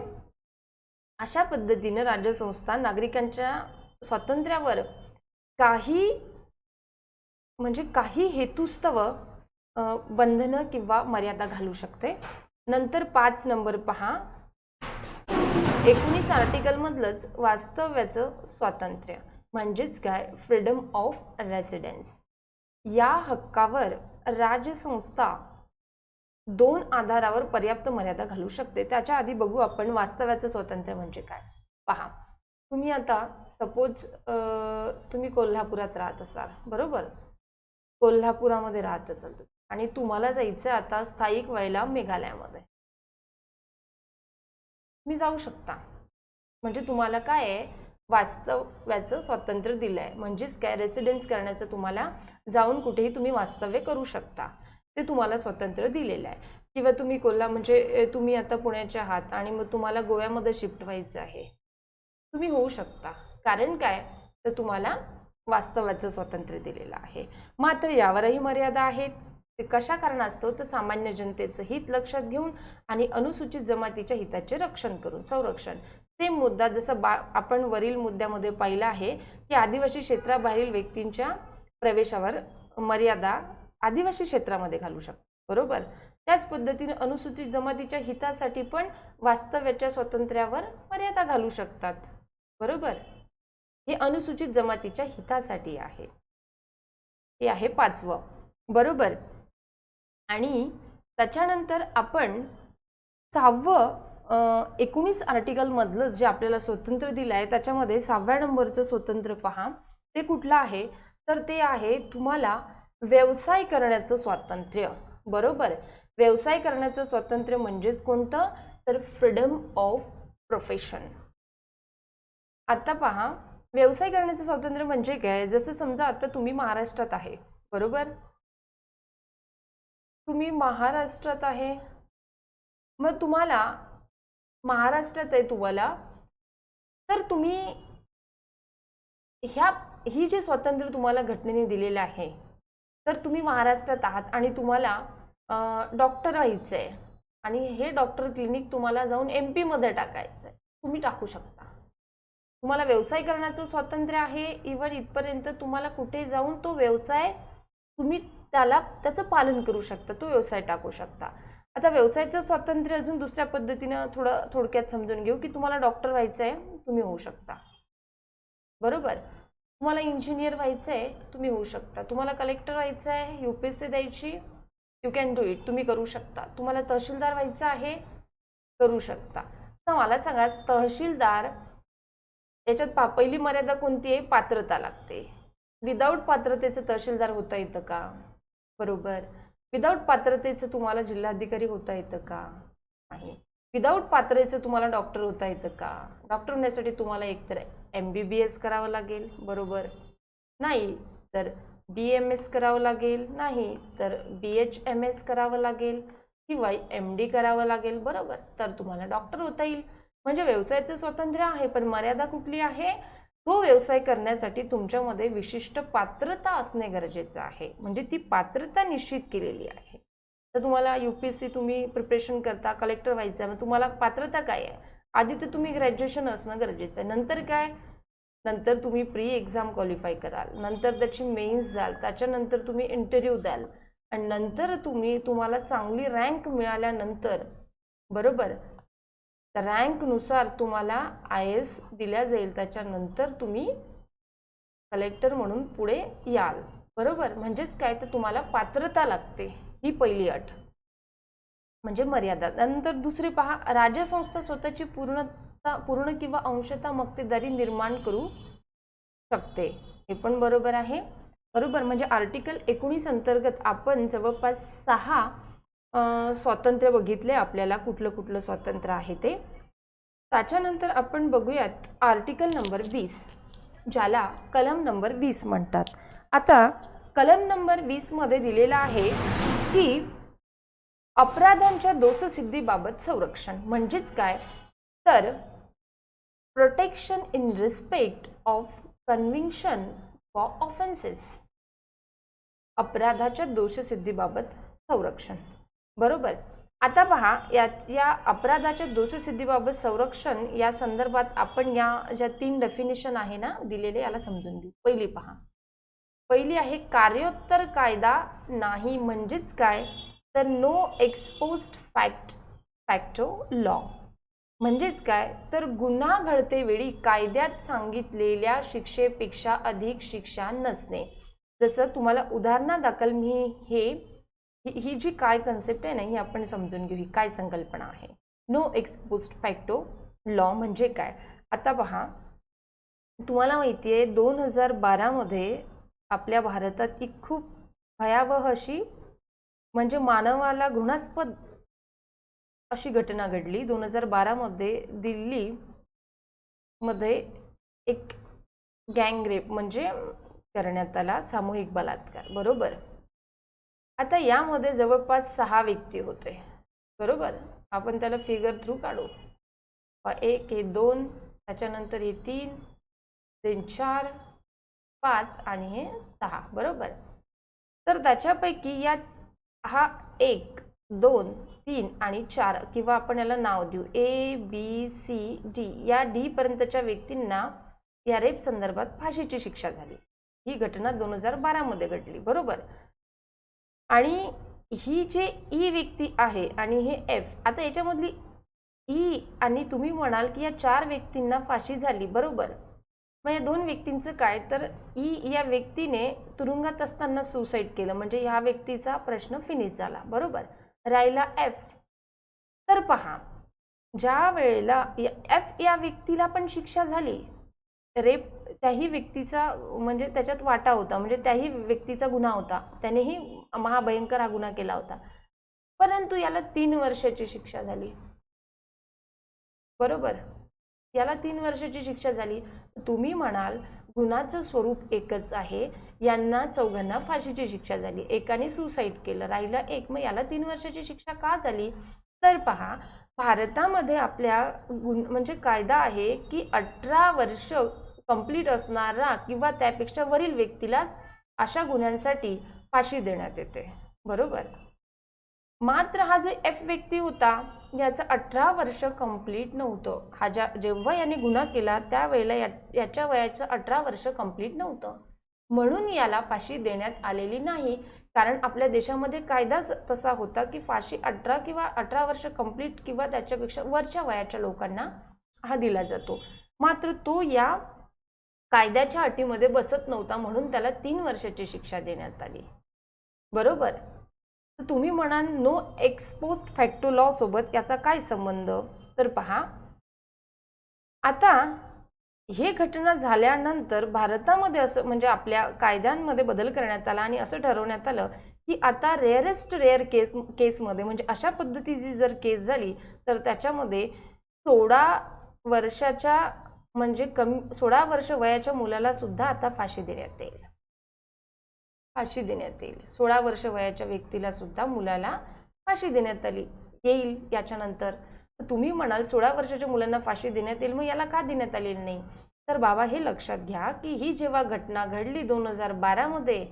अशा पद्धतीने राजसंस्था नागरिकांच्या स्वातंत्र्यावर काही हेतुस्तव बंधनं किंवा मर्यादा घालू शकते. नंतर 5 नंबर पहा, 19 आर्टिकल मधलंच वास्तव्याचं स्वातंत्र्य म्हणजेच काय, फ्रीडम ऑफ रेसिडेन्स. या हक्कावर राजसंस्था दोन आधारावर पर्याप्त मर्यादा घालू शकते. त्याच्या आधी बघू आपण वास्तव्याचं स्वातंत्र्य म्हणजे काय. पहा, तुम्ही आता सपोज तुम्ही कोल्हापुरात राहत असाल, बरोबर, कोल्हापुरामध्ये राहत असाल आणि तुम्हाला जायचं आता स्थायिक व्हायला मेघालयामध्ये, तुम्ही जाऊ शकता. म्हणजे तुम्हाला काय आहे, वास्तव्याचं स्वातंत्र्य दिलं आहे. म्हणजेच काय, रेसिडेन्स करण्याचं, तुम्हाला जाऊन कुठेही तुम्ही वास्तव्य करू शकता, ते तुम्हाला स्वातंत्र्य दिलेलं आहे. किंवा तुम्ही म्हणजे तुम्ही आता पुण्याचे आहात आणि मग तुम्हाला गोव्यामध्ये शिफ्ट व्हायचं आहे, तुम्ही होऊ शकता. कारण काय, तर तुम्हाला वास्तव्याचं स्वातंत्र्य दिलेलं आहे. मात्र यावरही मर्यादा आहेत. ते कशा कारणास्तव, तर सामान्य जनतेचं हित लक्षात घेऊन आणि अनुसूचित जमातीच्या हिताचे रक्षण करून, संरक्षण. सेम मुद्दा जसा आपण वरील मुद्द्यामध्ये पाहिला आहे की आदिवासी क्षेत्राबाहेरील व्यक्तींच्या प्रवेशावर मर्यादा आदिवासी क्षेत्रामध्ये घालू शकतो, बरोबर. त्याच पद्धतीने अनुसूचित जमातीच्या हितासाठी पण वास्तव्याच्या स्वातंत्र्यावर मर्यादा घालू शकतात, बरोबर. हे अनुसूचित जमातीच्या हितासाठी आहे. हे आहे 5वं, बरोबर. आणि त्याच्यानंतर आपण 6वं 19 आर्टिकल मधलं जे आपल्याला स्वातंत्र्य दिलं आहे त्याच्यामध्ये 6व्या नंबरचं स्वातंत्र्य पहा, ते कुठलं आहे, तर ते आहे तुम्हाला व्यवसाय करण्याचं स्वातंत्र्य, बरोबर. व्यवसाय करण्याचं स्वातंत्र्य म्हणजेच कोणतं, तर फ्रीडम ऑफ प्रोफेशन. आता पहा, व्यवसाय करण्याचं स्वातंत्र्य म्हणजे काय, जसं समजा आता तुम्ही महाराष्ट्रात आहे, बरोबर, तुम्ही महाराष्ट्रात आहे, मग तुम्हाला महाराष्ट्रात आहे तुम्हाला, तर तुम्ही ही जे स्वातंत्र्य तुम्हाला घटनेने दिलेलं आहे, तर तुम्ही महाराष्ट्रात आहात आणि तुम्हाला डॉक्टर व्हायचं आहे आणि हे डॉक्टर क्लिनिक तुम्हाला जाऊन MP मध्ये टाकायचं आहे, तुम्ही टाकू शकता. तुम्हाला व्यवसाय करण्याचं स्वातंत्र्य आहे. इव्हन इथपर्यंत तुम्हाला कुठे जाऊन तो व्यवसाय तुम्ही त्याचं पालन करू शकता, तो व्यवसाय टाकू शकता. आता व्यवसायाचं स्वातंत्र्य अजून दुसऱ्या पद्धतीनं थोडक्यात समजून घेऊ की तुम्हाला डॉक्टर व्हायचं आहे, तुम्ही होऊ शकता, बरोबर. तुम्हाला इंजिनियर व्हायचं आहे, तुम्ही होऊ शकता. तुम्हाला कलेक्टर व्हायचं आहे, UPSC द्यायची, यू कॅन डू इट, तुम्ही करू शकता. तुम्हाला तहसीलदार व्हायचं आहे, करू शकता. तर मला सांगा, तहसीलदार याच्यात पहिली मर्यादा कोणती आहे, पात्रता लागते. विदाऊट पात्रतेचं तहसीलदार होता येतं का, बरोबर. विदाऊट पात्रतेचं तुम्हाला जिल्हाधिकारी होता येतं का, नाही. विदाऊट पात्रतेचं तुम्हाला डॉक्टर होता येतं का, डॉक्टर होण्यासाठी तुम्हाला एकतर MBBS करावं लागेल, बरोबर, नाही तर BMS करावं लागेल, नाही तर BHMS करावं लागेल किंवा MD करावं लागेल, बरोबर, तर तुम्हाला डॉक्टर होता येईल. म्हणजे व्यवसायाचं स्वातंत्र्य आहे, पण मर्यादा कुठली आहे, तो व्यवसाय करण्यासाठी तुमच्यामध्ये विशिष्ट पात्रता असणे गरजेचं आहे. म्हणजे ती पात्रता निश्चित केलेली आहे. तर तुम्हाला UPSC तुम्ही प्रिपरेशन करता, कलेक्टर व्हायचं, मग तुम्हाला पात्रता काय आहे, आधी तर तुम्ही ग्रॅज्युएशन असणं गरजेचं आहे. नंतर काय, नंतर तुम्ही प्री एक्झाम क्वालिफाय कराल, नंतर त्याची मेन्स द्याल, त्याच्यानंतर तुम्ही इंटरव्ह्यू द्याल आणि नंतर तुम्हाला चांगली रँक मिळाल्यानंतर, बरोबर, तर रँकनुसार तुम्हाला IAS दिल्या जाईल. त्याच्यानंतर तुम्ही कलेक्टर म्हणून पुढे याल, बरोबर. म्हणजेच काय, तर तुम्हाला पात्रता लागते, ही पहिली अट म्हणजे मर्यादा. नंतर दुसरी पहा, राज्यसंस्था स्वतःची पूर्ण किंवा अंशतः मक्तेदारी निर्माण करू शकते, हे पण बरोबर आहे, बरोबर. म्हणजे आर्टिकल 19 अंतर्गत आपण जवळपास 6 स्वातंत्र्य बघितले, आपल्याला कुठलं कुठलं स्वातंत्र्य आहे ते. त्याच्यानंतर आपण बघूयात आर्टिकल नंबर 20, ज्याला कलम नंबर 20 म्हणतात. आता कलम नंबर 20 मध्ये दिलेला आहे की अपराधांच्या दोषसिद्धीबाबत संरक्षण. म्हणजेच काय, तर protection in respect of conviction for offences. अपराधाच्या दोषसिद्धीबाबत संरक्षण, बरोबर. आता पहा, या अपराधाच्या दोषसिद्धीबाबत संरक्षण या संदर्भात आपण या ज्या 3 डेफिनेशन आहे ना दिलेले, याला समजून घेऊ. पहिली पहा, पहिली आहे कार्योत्तर कायदा नाही. म्हणजेच काय, तर नो एक्सपोज्ड फॅक्टो लॉ. म्हणजेच काय, तर गुन्हा घडतेवेळी कायद्यात सांगितलेल्या शिक्षेपेक्षा अधिक शिक्षा नसणे. जसं तुम्हाला उदाहरणादाखल मी हे ही जी काय कन्सेप्ट आहे ना, ही आपण समजून घेऊ. ही काय संकल्पना आहे. No ex post facto law म्हणजे काय. आता पहा, तुम्हाला माहिती आहे 2012 मध्ये आपल्या भारतात एक खूप भयावह अशी म्हणजे मानवाला घृणास्पद अशी घटना घडली. 2012 मध्ये दिल्ली मध्ये एक गँग रेप म्हणजे करण्यात आला, सामूहिक बलात्कार. बरोबर. आता यामध्ये जवळपास 6 व्यक्ती होते. बरोबर. आपण त्याला फिगर थ्रू काढू. 1 हे 2, त्याच्यानंतर हे 3, 4, 5 आणि हे 6. बरोबर. तर त्याच्यापैकी या हा 1, 2, 3 आणि 4 किंवा आपण याला नाव देऊ A, B, C, D या D पर्यंतच्या व्यक्तींना या रेप संदर्भात फाशीची शिक्षा झाली. ही घटना 2012 मध्ये घडली. बरोबर. आणि ही जे ई व्यक्ती आहे आणि हे F, आता याच्यामधली ई आणि तुम्ही म्हणाल की या 4 व्यक्तींना फाशी झाली. बरोबर. मग या 2 व्यक्तींचं काय, तर ई या व्यक्तीने तुरुंगात असताना सुसाईड केलं, म्हणजे ह्या व्यक्तीचा प्रश्न फिनिश झाला. बरोबर. राहिला F. तर पहा, ज्या वेळेला F या व्यक्तीला पण शिक्षा झाली, रेप त्याही व्यक्तीचा म्हणजे त्याच्यात वाटा होता, म्हणजे त्याही व्यक्तीचा गुन्हा होता, त्यानेही महाभयंकर हा गुन्हा केला होता, परंतु याला 3 वर्षाची शिक्षा झाली. बरोबर. याला 3 वर्षाची शिक्षा झाली. तुम्ही म्हणाल गुन्ह्याचं स्वरूप एकच आहे, यांना चौघांना फाशीची शिक्षा झाली, एकाने सुसाईड केलं, राहिला एक, मग याला 3 वर्षाची शिक्षा का झाली. तर पहा, भारतामध्ये आपल्या म्हणजे कायदा आहे की 18 वर्ष कंप्लीट असणारा किंवा त्यापेक्षा वरील व्यक्तीलाच अशा गुन्ह्यांसाठी फाशी देण्यात येते. बरोबर. मात्र हा जो F व्यक्ती होता, याचं 18 वर्ष कंप्लीट नव्हतं. हा जेव्हा याने गुन्हा केला त्यावेळेला याच्या वयाचं 18 वर्ष कंप्लीट नव्हतं, म्हणून याला फाशी देण्यात आलेली नाही. कारण आपल्या देशामध्ये कायदा तसा होता की फाशी 18 किंवा 18 वर्ष कंप्लीट किंवा त्याच्यापेक्षा वरच्या वयाच्या लोकांना हा दिला जातो. मात्र तो या कायद्याच्या अटीमध्ये बसत नव्हता, म्हणून त्याला 3 वर्षाची शिक्षा देण्यात आली. बरोबर. तर तुम्ही म्हणाल no ex post facto law सोबत याचा काय संबंध. तर पहा, आता हे घटना झाल्यानंतर भारतामध्ये असं म्हणजे आपल्या कायद्यांमध्ये बदल करण्यात आला आणि असं ठरवण्यात आलं की आता रेअरेस्ट रेअर केसमध्ये म्हणजे अशा पद्धतीची जर केस झाली तर त्याच्यामध्ये 16 वर्षाच्या म्हणजे 16 वर्ष वयाच्या मुलाला सुद्धा आता फाशी देण्यात येईल. 16 वर्ष वयाच्या व्यक्तीला सुद्धा मुलाला फाशी देण्यात येईल याच्यानंतर. तुम्ही म्हणाल 16 वर्षाच्या मुलांना फाशी देण्यात येईल, मग याला का देण्यात आलेली नाही. तर बाबा हे लक्षात घ्या की ही जेव्हा घटना घडली 2012 मध्ये,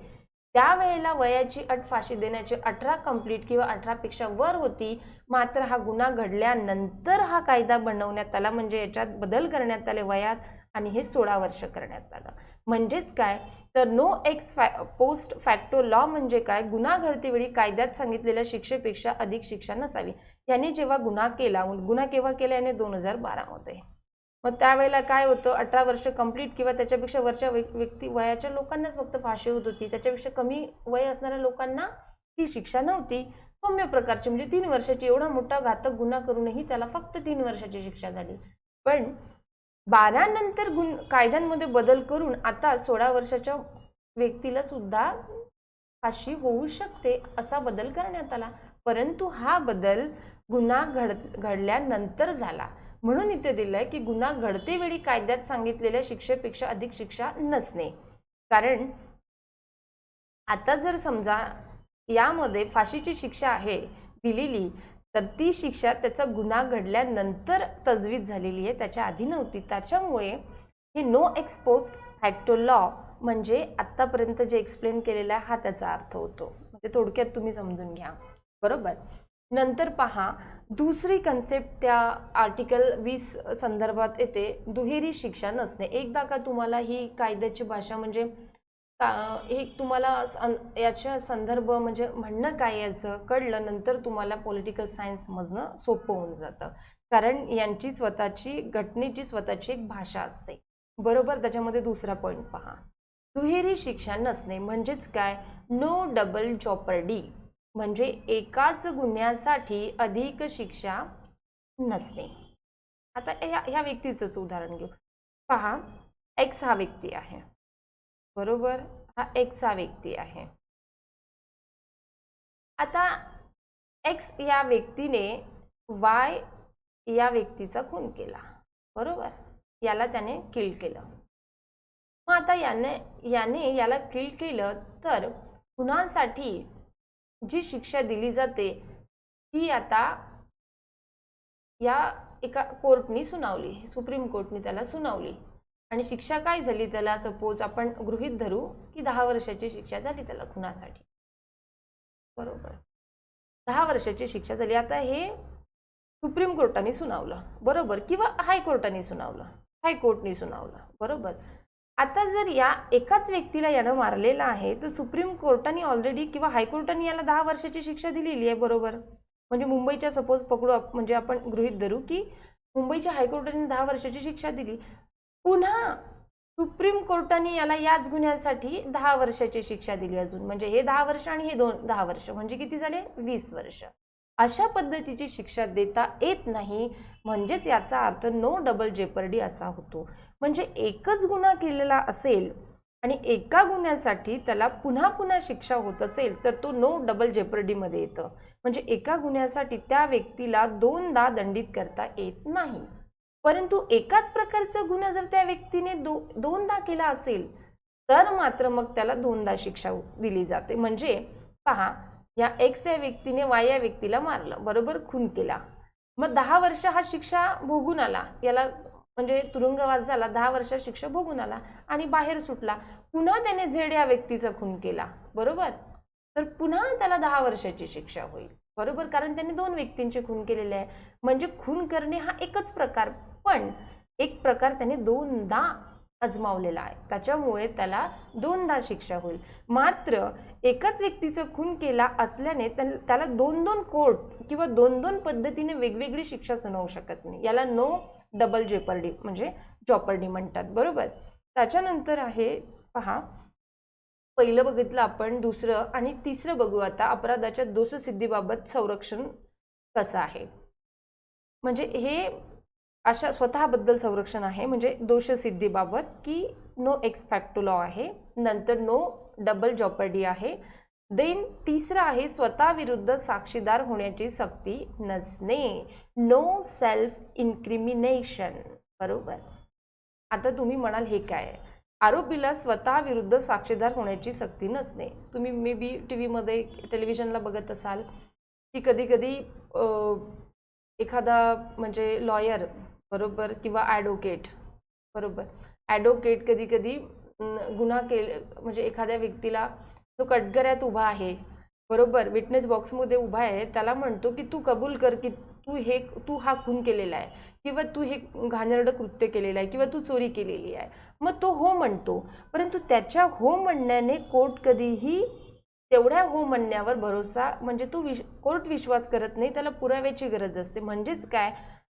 त्यावेळेला वयाची अट फाशी देण्याची 18 कंप्लीट किंवा 18 पेक्षा वर होती. मात्र हा गुन्हा घडल्यानंतर हा कायदा बनवण्यात आला, म्हणजे याच्यात बदल करण्यात आले वयात आणि हे 16 वर्ष करण्यात आलं. म्हणजेच काय, तर no ex post facto law म्हणजे काय, गुन्हा घडतेवेळी कायद्यात सांगितलेल्या शिक्षेपेक्षा अधिक शिक्षा नसावी. याने जेव्हा गुन्हा केला, गुन्हा केव्हा केला याने 2012 मध्ये, मग त्यावेळेला काय होतं, 18 वर्ष कंप्लीट किंवा त्याच्यापेक्षा वरच्या व्यक्ती वयाच्या लोकांनाच फक्त फाशी होत होती, त्याच्यापेक्षा कमी वय असणाऱ्या लोकांना ती शिक्षा नव्हती, सौम्य प्रकारची म्हणजे 3 वर्षाची. एवढा मोठा घातक गुन्हा करूनही त्याला फक्त 3 वर्षाची शिक्षा झाली. पण 12 नंतर कायद्यांमध्ये बदल करून आता 16 वर्षाच्या व्यक्तीला सुद्धा फाशी होऊ शकते असा बदल करण्यात आला. परंतु हा बदल गुन्हा घडल्यानंतर झाला, म्हणून इथे दिलंय की गुन्हा घडते वेळी कायद्यात सांगितलेल्या शिक्षेपेक्षा अधिक शिक्षा नसणे. कारण आता जर समजा यामध्ये फाशीची शिक्षा आहे दिलेली, तर ती शिक्षा त्याचा गुन्हा घडल्यानंतर तजवीज झालेली आहे, त्याच्या आधी नव्हती. त्याच्यामुळे हे no ex post facto law म्हणजे आतापर्यंत जे एक्सप्लेन केलेला आहे हा त्याचा अर्थ होतो. म्हणजे थोडक्यात तुम्ही समजून घ्या. बरोबर. नंतर पहा, दुसरी कन्सेप्ट त्या आर्टिकल 20 संदर्भात येते, दुहेरी शिक्षा नसणे. एकदा का तुम्हाला ही कायद्याची भाषा म्हणजे एक तुम्हाला याच्या संदर्भ म्हणजे म्हणणं काय याचं कळलं, नंतर तुम्हाला पॉलिटिकल सायन्स समजणं सोपं होऊन जातं. कारण यांची स्वतःची घटनेची स्वतःची एक भाषा असते. बरोबर. त्याच्यामध्ये दुसरा पॉईंट पहा, दुहेरी शिक्षा नसणे म्हणजेच काय, नो डबल जॉपर्डी. म्हणजे एकाच गुन्ह्यासाठी अधिक शिक्षा नसणे. आता ह्या व्यक्तीचंच उदाहरण घेऊ. पहा, एक्स हा व्यक्ती आहे, बरोबर. हा एक्स हा व्यक्ती आहे. आता एक्स या व्यक्तीने वाय या व्यक्तीचा खून केला, बरोबर. याला त्याने किल केलं. मग आता याने याला किल केलं तर खुनासाठी जी शिक्षा दिली जाते ती आता या एका कोर्टनी सुनावली, सुप्रीम कोर्टनी त्याला सुनावली आणि शिक्षा काय झाली त्याला, सपोज आपण गृहीत धरू की 10 वर्षाची शिक्षा झाली त्याला खुनासाठी, बरोबर. 10 वर्षाची शिक्षा झाली. आता हे सुप्रीम कोर्टाने सुनावलं, बरोबर, किंवा हायकोर्टाने सुनावलं, हायकोर्टने सुनावलं, बरोबर. आता जर या एकाच व्यक्तीला यानं मारलेलं आहे तर सुप्रीम कोर्टाने ऑलरेडी किंवा हायकोर्टाने याला 10 वर्षाची शिक्षा दिलेली आहे, बरोबर. म्हणजे मुंबईच्या सपोज पकडू, म्हणजे आपण गृहीत धरू की मुंबईच्या हायकोर्टाने 10 वर्षाची शिक्षा दिली. पुन्हा सुप्रीम कोर्टाने याला याच गुन्ह्यासाठी 10 वर्षाची शिक्षा दिली अजून, म्हणजे हे 10 वर्ष आणि हे 10 वर्ष, म्हणजे किती झाले, 20 वर्ष. अशा पद्धतीची शिक्षा देता येत नाही. म्हणजेच याचा अर्थ नो डबल जेपर्डी असा होतो. म्हणजे एकच गुन्हा केलेला असेल आणि एका गुन्ह्यासाठी त्याला पुन्हा पुन्हा शिक्षा होत असेल तर तो नो डबल जेपर्डीमध्ये येतं. म्हणजे एका गुन्ह्यासाठी त्या व्यक्तीला दोनदा दंडित करता येत नाही. परंतु एकाच प्रकारचा गुन्हा जर त्या व्यक्तीने दोनदा केला असेल तर मात्र मग त्याला दोनदा शिक्षा दिली जाते. म्हणजे पहा, या एक्स या व्यक्तीने वाय या व्यक्तीला मारलं, बरोबर, खून केला. मग 10 वर्ष हा शिक्षा भोगून आला, याला म्हणजे तुरुंगवास झाला, 10 वर्ष शिक्षा भोगून आला आणि बाहेर सुटला. पुन्हा त्याने झेड या व्यक्तीचा खून केला, बरोबर, तर पुन्हा त्याला 10 वर्षाची शिक्षा होईल, बरोबर, कारण त्याने 2 व्यक्तींचे खून केलेले आहे. म्हणजे खून करणे हा एकच प्रकार, पण एक प्रकार त्याने दोनदा अजमावलेला आहे, त्याच्यामुळे त्याला दोनदा शिक्षा होईल. मात्र एकाच व्यक्तीचा खून केला असल्याने त्याला 2-2 कोर्ट किंवा 2-2 पद्धतीने वेगवेगळी शिक्षा सुनावू शकत नाही. याला नो डबल जेपर्डी म्हणजे जॉपर्डी म्हणतात, बरोबर. त्याच्यानंतर आहे पहा, पहिलं बघितलं आपण, दुसरं आणि तिसरं बघू आता, अपराधाच्या दोषसिद्धीबाबत संरक्षण कसं आहे. म्हणजे हे अशा स्वतःबद्दल संरक्षण आहे, म्हणजे दोषसिद्धीबाबत की नो एक्स फॅक्टो लॉ आहे, नंतर नो डबल जॉपर्डी आहे, देन तिसरं आहे स्वतः विरुद्ध साक्षीदार होण्याची सक्ती नसणे, नो सेल्फ इन्क्रिमिनेशन, बरोबर. आता तुम्ही म्हणाल हे काय आहे, आरोपीला स्वतः विरुद्ध साक्षीदार होण्याची सक्ती नसणे. तुम्ही मे बी टीव्हीमध्ये टेलिव्हिजनला बघत असाल की कधी कधी एखादा म्हणजे लॉयर, बरोबर, किंवा ॲडव्होकेट, बरोबर, ॲडव्होकेट कधी कधी गुन्हा म्हणजे एखाद्या व्यक्तीला तो कटघऱ्यात उभा आहे, बरोबर, विटनेस बॉक्समध्ये उभा आहे, त्याला म्हणतो की तू कबूल कर की तू हा खून केलेला आहे किंवा तू हे घाणेरडं कृत्य केलेलं आहे किंवा तू चोरी केलेली आहे. मग तो हो म्हणतो, परंतु त्याच्या हो म्हणण्याने कोर्ट कधीही तेवढ्या हो म्हणण्यावर भरोसा, म्हणजे तो कोर्ट विश्वास करत नाही, त्याला पुराव्याची गरज असते. म्हणजेच काय,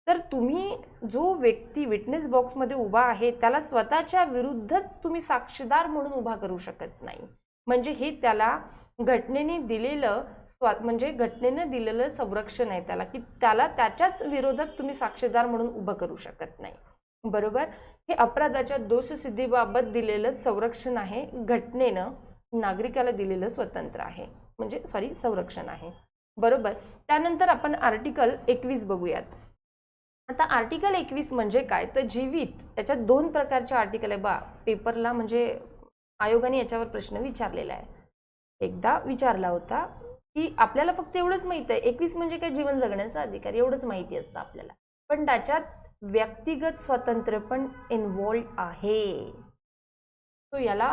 तर तुम्ही जो व्यक्ती विटनेस बॉक्समध्ये उभा आहे त्याला स्वतःच्या विरुद्धच तुम्ही साक्षीदार म्हणून उभा करू शकत नाही. म्हणजे हे त्याला घटनेने दिलेलं म्हणजे घटनेनं दिलेलं संरक्षण आहे त्याला, की त्याला त्याच्याच विरोधात तुम्ही साक्षीदार म्हणून उभं करू शकत नाही, बरोबर. हे अपराधाच्या दोषसिद्धीबाबत दिलेलं संरक्षण आहे, घटनेनं नागरिकाला दिलेलं स्वतंत्र आहे, म्हणजे संरक्षण आहे, बरोबर. त्यानंतर आपण आर्टिकल 21 बघूयात. आता आर्टिकल 21 म्हणजे काय, तर जीवित, याच्यात 2 प्रकारचे आर्टिकल आहे बा, पेपरला म्हणजे आयोगाने याच्यावर प्रश्न विचारलेला आहे, एकदा विचारला होता की आपल्याला फक्त एवढंच माहिती आहे 21 म्हणजे काय, जीवन जगण्याचा अधिकार, एवढंच माहिती असतं आपल्याला, पण त्याच्यात व्यक्तिगत स्वातंत्र्य पण इन्व्हॉल्व आहे. तो याला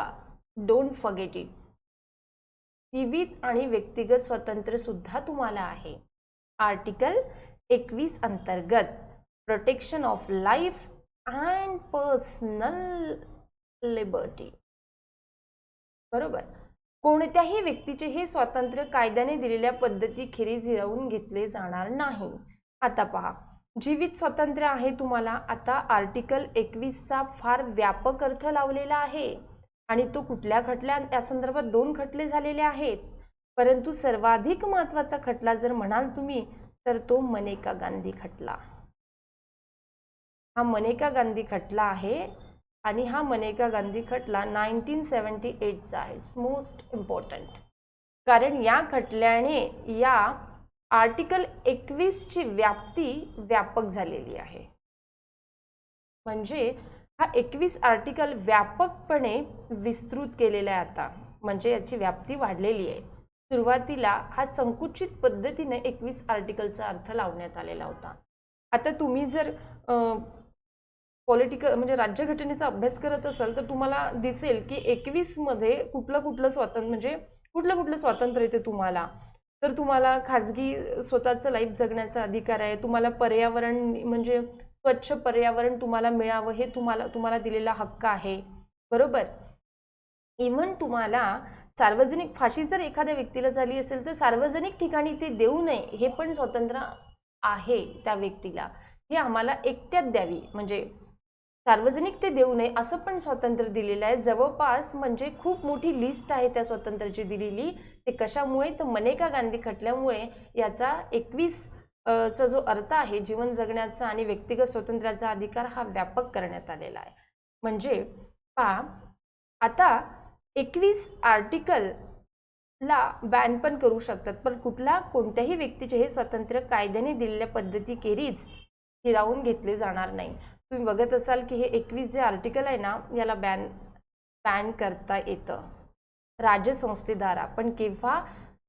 डोंट फॉरगेट इट. जीवित आणि व्यक्तिगत स्वातंत्र्य सुद्धा तुम्हाला आहे. आर्टिकल 21 अंतर्गत protection of life and personal liberty, बरोबर. कोणत्याही व्यक्तीचे हे स्वातंत्र्य कायद्याने दिलेल्या पद्धतीखेरीज हिरावून घेतले जाणार नाही. आता पहा, जीवित स्वातंत्र्य आहे तुम्हाला. आता आर्टिकल 21चा फार व्यापक अर्थ लावलेला आहे आणि तो कुठल्या खटल्या, त्या संदर्भात 2 खटले झालेले आहेत. परंतु सर्वाधिक महत्त्वाचा खटला जर म्हणाल तुम्ही तर तो मनेका गांधी खटला. हा मनेका गांधी खटला आहे आणि हा मनेका गांधी खटला 1978चा आहे. इट्स मोस्ट इम्पॉर्टंट, कारण या खटल्याने या आर्टिकल 21 ची व्याप्ती व्यापक झालेली आहे. म्हणजे हा 21 आर्टिकल व्यापकपणे विस्तृत केलेला आहे आता, म्हणजे याची व्याप्ती वाढलेली आहे. सुरुवातीला हा संकुचित पद्धतीने 21 आर्टिकलचा अर्थ लावण्यात आलेला होता. आता तुम्ही जर पॉलिटिकल म्हणजे राज्यघटनेचा अभ्यास करत असाल तर तुम्हाला दिसेल की 21 मध्ये कुठलं स्वातंत्र्य म्हणजे कुठलं स्वातंत्र्य येते तुम्हाला. तर तुम्हाला खाजगी स्वतःचं लाईफ जगण्याचा अधिकार आहे. तुम्हाला पर्यावरण म्हणजे स्वच्छ पर्यावरण तुम्हाला मिळावं हे तुम्हाला दिलेला हक्क आहे. बरोबर. इव्हन तुम्हाला सार्वजनिक फाशी जर एखाद्या व्यक्तीला झाली असेल तर सार्वजनिक ठिकाणी ते देऊ नये हे पण स्वातंत्र्य आहे त्या व्यक्तीला. हे आम्हाला एकट्यात द्यावी म्हणजे सार्वजनिक ते देऊ नये असं पण स्वातंत्र्य दिलेलं आहे. जवळपास म्हणजे खूप मोठी लिस्ट आहे त्या स्वातंत्र्याची दिलेली. ते कशामुळे तर मनेका गांधी खटल्यामुळे याचा 21 चा जो अर्थ आहे जीवन जगण्याचा आणि व्यक्तिगत स्वातंत्र्याचा अधिकार हा व्यापक करण्यात आलेला आहे. म्हणजे पहा आता 21 आर्टिकलला बॅन पण करू शकतात, पण कोणत्याही व्यक्तीचे हे स्वातंत्र्य कायद्याने दिलेल्या पद्धतीखेरीज हिरावून घेतले जाणार नाही. तुम्ही बघत असाल की हे 21 जे आर्टिकल आहे ना याला बॅन करता येतं राजसंस्थेद्वारा. पण केव्हा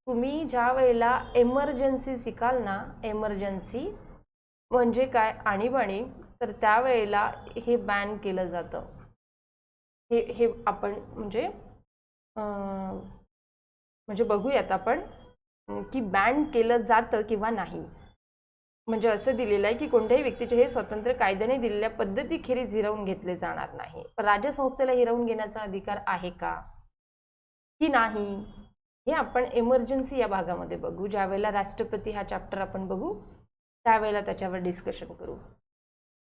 तुम्ही ज्या वेळेला एमर्जन्सी शिकाल ना, एमर्जन्सी म्हणजे काय आणीबाणी, तर त्यावेळेला हे बॅन केलं जातं. हे आपण म्हणजे बघूयात आपण की बॅन केलं जातं किंवा नाही. म्हणजे असं दिलेलं आहे की कोणत्याही व्यक्तीचे हे स्वातंत्र्य कायद्याने दिलेल्या पद्धतीखेरीज हिरावून घेतले जाणार नाही. पण राजसंस्थेला हिरावून घेण्याचा अधिकार आहे का की नाही हे आपण एमर्जन्सी या भागामध्ये बघू. ज्यावेळेला राष्ट्रपती हा चॅप्टर आपण बघू त्यावेळेला त्याच्यावर डिस्कशन करू.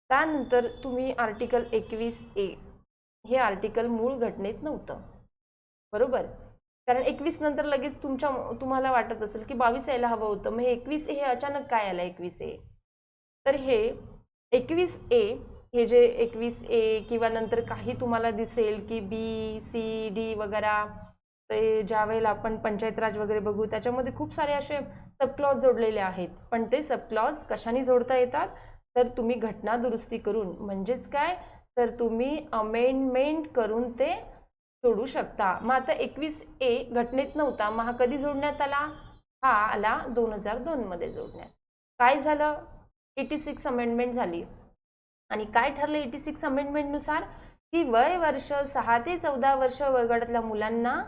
त्यानंतर तुम्ही आर्टिकल 21A हे आर्टिकल मूळ घटनेत नव्हतं. बरोबर. कारण 21 नंतर लगेच तुम्हाला वाटत असेल की 22 यायला हवं होतं, मग हे 21A हे अचानक काय आलं 21A. तर हे 21A हे जे 21A किंवा नंतर काही तुम्हाला दिसेल की B-C-D वगैरे, ते ज्या वेळेला आपण पंचायत राज वगैरे बघू त्याच्यामध्ये खूप सारे असे सबक्लॉज जोडलेले आहेत. पण ते सबक्लॉज कशाने जोडता येतात तर तुम्ही घटना दुरुस्ती करून, म्हणजेच काय तर तुम्ही अमेंडमेंट करून ते जोडू शकता. मग आता 21A घटनेत नव्हता, मग हा कधी जोडण्यात आला? हा आला 2002 मध्ये जोडण्यात. काय झालं? 86 अमेंडमेंट झाली आणि काय ठरलं 86 अमेंडमेंट नुसार की वय वर्ष 6 ते 14 वर्ष वयोगटातल्या मुलांना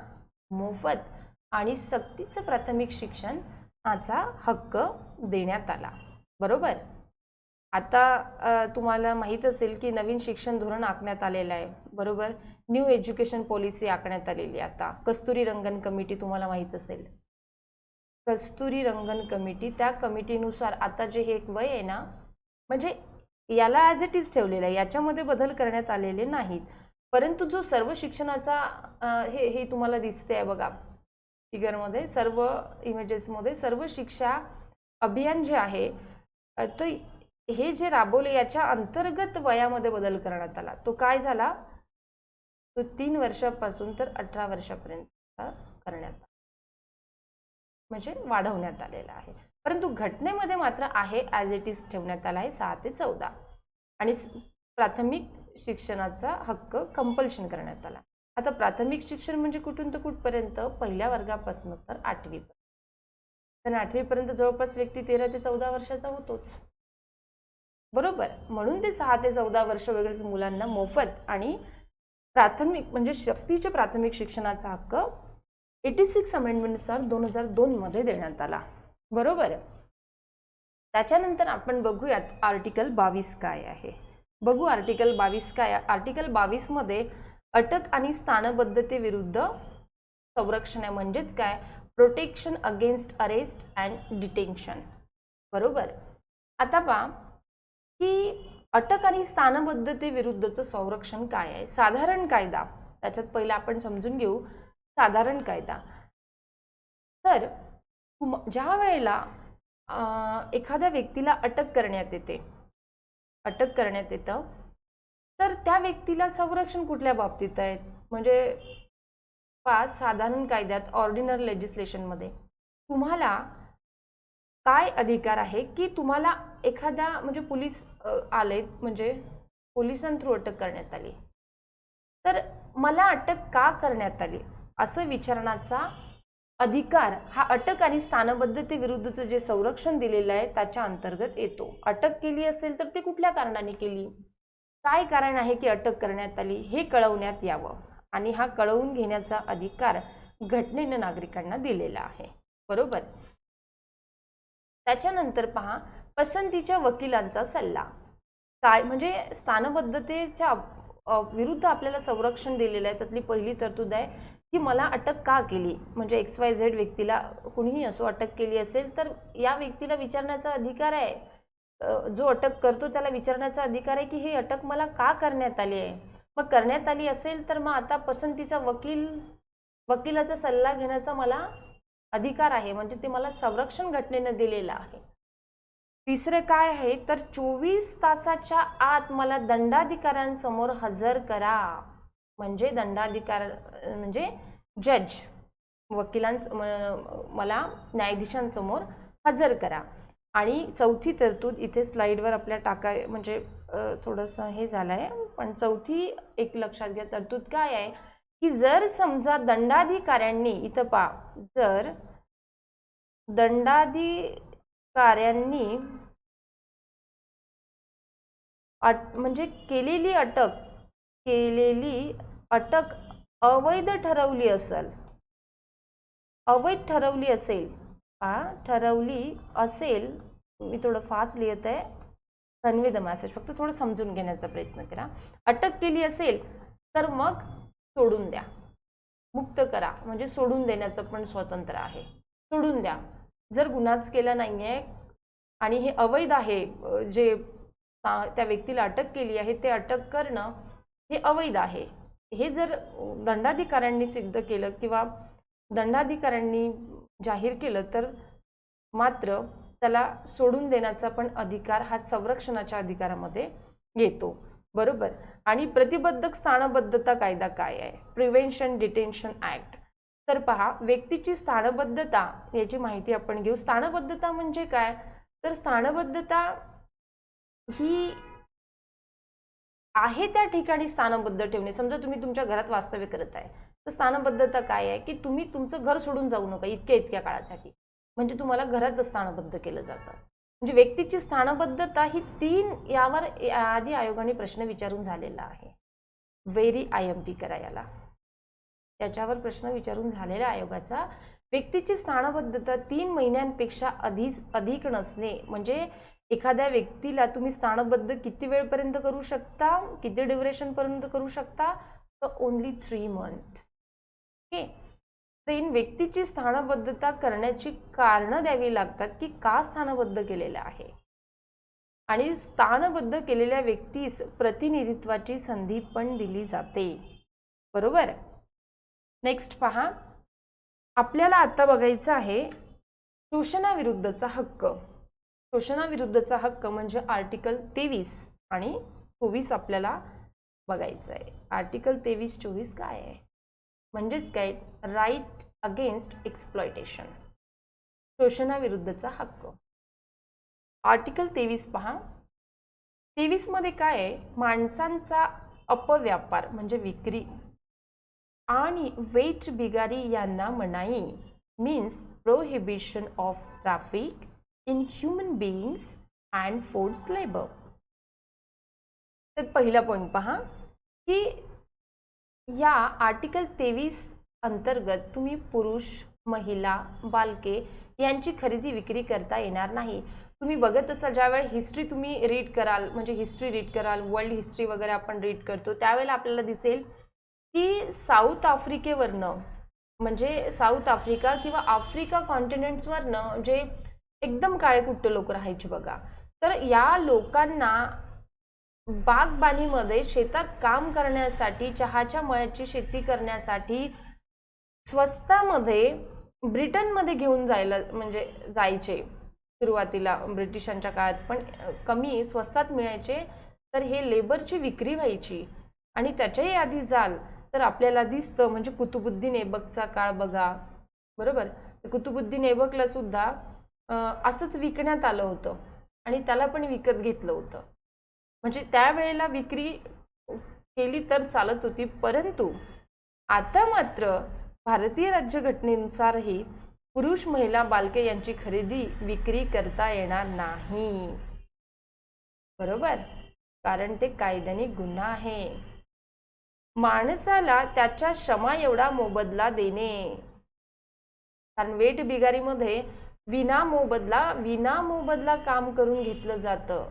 मोफत आणि सक्तीचं प्राथमिक शिक्षणाचा हक्क देण्यात आला. बरोबर. आता तुम्हाला माहित असेल की नवीन शिक्षण धोरण आखण्यात आलेलं आहे. बरोबर. न्यू एज्युकेशन पॉलिसी आखण्यात आलेली आहे. आता कस्तुरी रंगन कमिटी तुम्हाला माहित असेल, कस्तुरी रंगन कमिटी, त्या कमिटीनुसार आता जे हे एक वय आहे ना म्हणजे याला ॲज इट इज ठेवलेलं आहे, याच्यामध्ये बदल करण्यात आलेले नाहीत. परंतु जो सर्व शिक्षणाचा हे तुम्हाला दिसते आहे बघा फिगरमध्ये, सर्व इमेजेसमध्ये सर्व शिक्षा अभियान जे आहे तर हे जे राबवले याच्या अंतर्गत वयामध्ये बदल करण्यात आला. तो काय झाला? तो 3 वर्षापासून तर 18 वर्षापर्यंत करण्यात आला, म्हणजे वाढवण्यात आलेला आहे. परंतु घटनेमध्ये मात्र आहे ॲज इट इज ठेवण्यात आला आहे 6 ते 14 आणि प्राथमिक शिक्षणाचा हक्क कंपल्शन करण्यात आला. आता प्राथमिक शिक्षण म्हणजे कुठून तर कुठपर्यंत? पहिल्या वर्गापासून तर 8वी पर्यंत. तर 8वी पर्यंत जवळपास व्यक्ती 13 ते 14 वर्षाचा होतोच. बरोबर. म्हणून ते 6 ते 14 वर्ष वगैरे मुलांना मोफत आणि प्राथमिक म्हणजे सक्तीच्या प्राथमिक शिक्षणाचा हक्क 86 अमेंडमेंटनुसार 2002 मध्ये देण्यात आला. बरोबर. त्याच्यानंतर आपण बघूयात आर्टिकल 22 काय आहे. बघू आर्टिकल 22 काय. आर्टिकल 22 मध्ये अटक आणि स्थानबद्धतेविरुद्ध संरक्षण आहे, म्हणजेच काय protection against arrest and detention. बरोबर. आता पहा की अटक आणि स्थानबद्धतेविरुद्धचं संरक्षण काय आहे. साधारण कायदा, त्याच्यात पहिला आपण समजून घेऊ साधारण कायदा. तर ज्या वेळेला एखाद्या व्यक्तीला अटक करण्यात येतं, तर त्या व्यक्तीला संरक्षण कुठल्या बाबतीत आहे? म्हणजे साधारण कायद्यात ऑर्डिनरी लेजिस्लेशनमध्ये तुम्हाला काय अधिकार आहे की तुम्हाला एखाद्या म्हणजे पोलीस आले, म्हणजे पोलिसां थ्रू अटक करण्यात आली, तर मला अटक का करण्यात आली असं विचारण्याचा अधिकार हा अटक आणि स्थानबद्धतेविरुद्धचं जे संरक्षण दिलेलं आहे त्याच्या अंतर्गत येतो. अटक केली असेल तर ते कुठल्या कारणाने केली, काय कारण आहे की अटक करण्यात आली हे कळवण्यात यावं, आणि हा कळवून घेण्याचा अधिकार घटनेने नागरिकांना दिलेला आहे. बरोबर. त्याच्यानंतर पहा, पसंतीच्या वकिलांचा सल्ला. काय म्हणजे स्थानबद्धतेच्या विरुद्ध आपल्याला संरक्षण दिलेलं आहे. त्यातली पहिली तरतूद आहे की मला अटक का केली, म्हणजे XYZ व्यक्तीला कुणीही असो अटक केली असेल तर या व्यक्तीला विचारण्याचा अधिकार आहे, जो अटक करतो त्याला विचारण्याचा अधिकार आहे की ही अटक मला का करण्यात आली आहे. मग करण्यात आली असेल तर मग आता पसंतीचा वकिलाचा सल्ला घेण्याचा मला अधिकार आहे, म्हणजे ते मला संरक्षण घटनेने दिलेलं आहे. तिसरं काय आहे तर 24 तासाच्या आत मला दंडाधिकाऱ्यांसमोर हजर करा, म्हणजे दंडाधिकार म्हणजे जज मला न्यायाधीशांसमोर हजर करा. आणि चौथी तरतूद इथे स्लाइडवर आपल्या म्हणजे थोडंसं हे झालं आहे, पण चौथी एक लक्षात घ्या तरतूद काय आहे की जर समजा दंडाधिकाऱ्यांनी, इथं पहा, जर दंडाधिकाऱ्यांनी म्हणजे केलेली अटक अवैध ठरवली असेल, मी थोडं फास्ट लिहित आहे, कन्वे द मेसेज, फक्त थोडं समजून घेण्याचा प्रयत्न करा. अटक केली असेल तर मग सोडून द्या, मुक्त करा, म्हणजे सोडून देण्याचं पण स्वातंत्र्य आहे, सोडून द्या. जर गुन्हाच केला नाहीये आणि हे अवैध आहे, जे त्या व्यक्तीला अटक केली आहे ते अटक करणं हे अवैध आहे, हे जर दंडाधिकाऱ्यांनी सिद्ध केलं किंवा दंडाधिकाऱ्यांनी जाहीर केलं तर मात्र त्याला सोडून देण्याचा पण अधिकार हा संरक्षणाच्या अधिकारामध्ये येतो. बरोबर. आणि प्रतिबंधक स्थानबद्धता कायदा काय आहे? Prevention detention act. तर पहा, व्यक्तीची स्थानबद्धता याची माहिती आपण घेऊ. स्थानबद्धता म्हणजे काय? तर स्थानबद्धता ही आहे त्या ठिकाणी स्थानबद्ध ठेवणे. समजा तुम्ही तुमच्या घरात वास्तव्य करत आहे, तर स्थानबद्धता काय आहे की तुम्ही तुमचं घर सोडून जाऊ नका इतक्या काळासाठी, म्हणजे तुम्हाला घरात स्थानबद्ध केलं जातं. म्हणजे व्यक्तीची स्थानबद्धता ही 3 यावर आधी आयोगाने प्रश्न विचारून झालेला आहे. व्हेरी IMP करा याला, त्याच्यावर प्रश्न विचारून झालेला आयोगाचा. व्यक्तीची स्थानबद्धता 3 महिन्यांपेक्षा अधिक नसणे, म्हणजे एखाद्या व्यक्तीला तुम्ही स्थानबद्ध किती वेळपर्यंत करू शकता, किती ड्युरेशन पर्यंत करू शकता, तर ओनली 3 मंथ. ओके. देन व्यक्तीची स्थानबद्धता करण्याची कारणं द्यावी लागतात की का स्थानबद्ध केलेलं आहे, आणि स्थानबद्ध केलेल्या व्यक्तीस प्रतिनिधित्वाची संधी पण दिली जाते. बरोबर. नेक्स्ट पहा, आपल्याला आता बघायचं आहे शोषणाविरुद्धचा हक्क. शोषणाविरुद्धचा हक्क म्हणजे आर्टिकल 23 आणि 24 आपल्याला बघायचं आहे. आर्टिकल 23-24 काय आहे म्हणजेच काय? राईट अगेन्स्ट एक्सप्लॉयटेशन, शोषणाविरुद्धचा हक्क. आर्टिकल 23 पहा. 23 मध्ये काय आहे? माणसांचा अपव्यापार म्हणजे विक्री आणि वेच बिगारी यांना मनाई, means prohibition of traffic in human beings and forced labour. तर पहिला पॉइंट पहा की या आर्टिकल 23 अंतर्गत तुम्ही पुरुष, महिला, बालके यांची खरेदी विक्री करता येणार नाही. तुम्ही बघत असाल ज्यावेळी हिस्ट्री तुम्ही रीड कराल, म्हणजे हिस्ट्री रीड कराल, वर्ल्ड हिस्ट्री वगैरे आपण रीड करतो, त्यावेळेला आपल्याला दिसेल की साऊथ आफ्रिकेवरनं, म्हणजे साऊथ आफ्रिका किंवा आफ्रिका कॉन्टिनेंट्सवरनं जे एकदम काळेकुट्ट लोक राहायचे बघा, तर या लोकांना बागबानीमध्ये शेतात काम करण्यासाठी, चहाच्या मळ्याची शेती करण्यासाठी स्वस्तामध्ये ब्रिटनमध्ये घेऊन जायला म्हणजे जायचे सुरुवातीला ब्रिटिशांच्या काळात, पण कमी स्वस्तात मिळायचे, तर हे लेबरची विक्री व्हायची. आणि त्याच्याही आधी जाल तर आपल्याला दिसतं म्हणजे कुतुबुद्दीन ऐबकचा काळ बघा, बरोबर. कुतुबुद्दीन ऐबकला सुद्धा असंच विकण्यात आलं होतं आणि त्याला पण विकत घेतलं होतं. म्हणजे त्यावेळेला विक्री केली तर चालत होती, परंतु आता मात्र भारतीय राज्यघटनेनुसारही पुरुष, महिला, बालके यांची खरेदी विक्री करता येणार नाही, बरोबर, कारण ते कायद्याने गुन्हा आहे. माणसाला त्याच्या श्रमा एवढा मोबदला देणे, कारण वेठ बिगारीमध्ये विना मोबदला काम करून घेतलं जातं,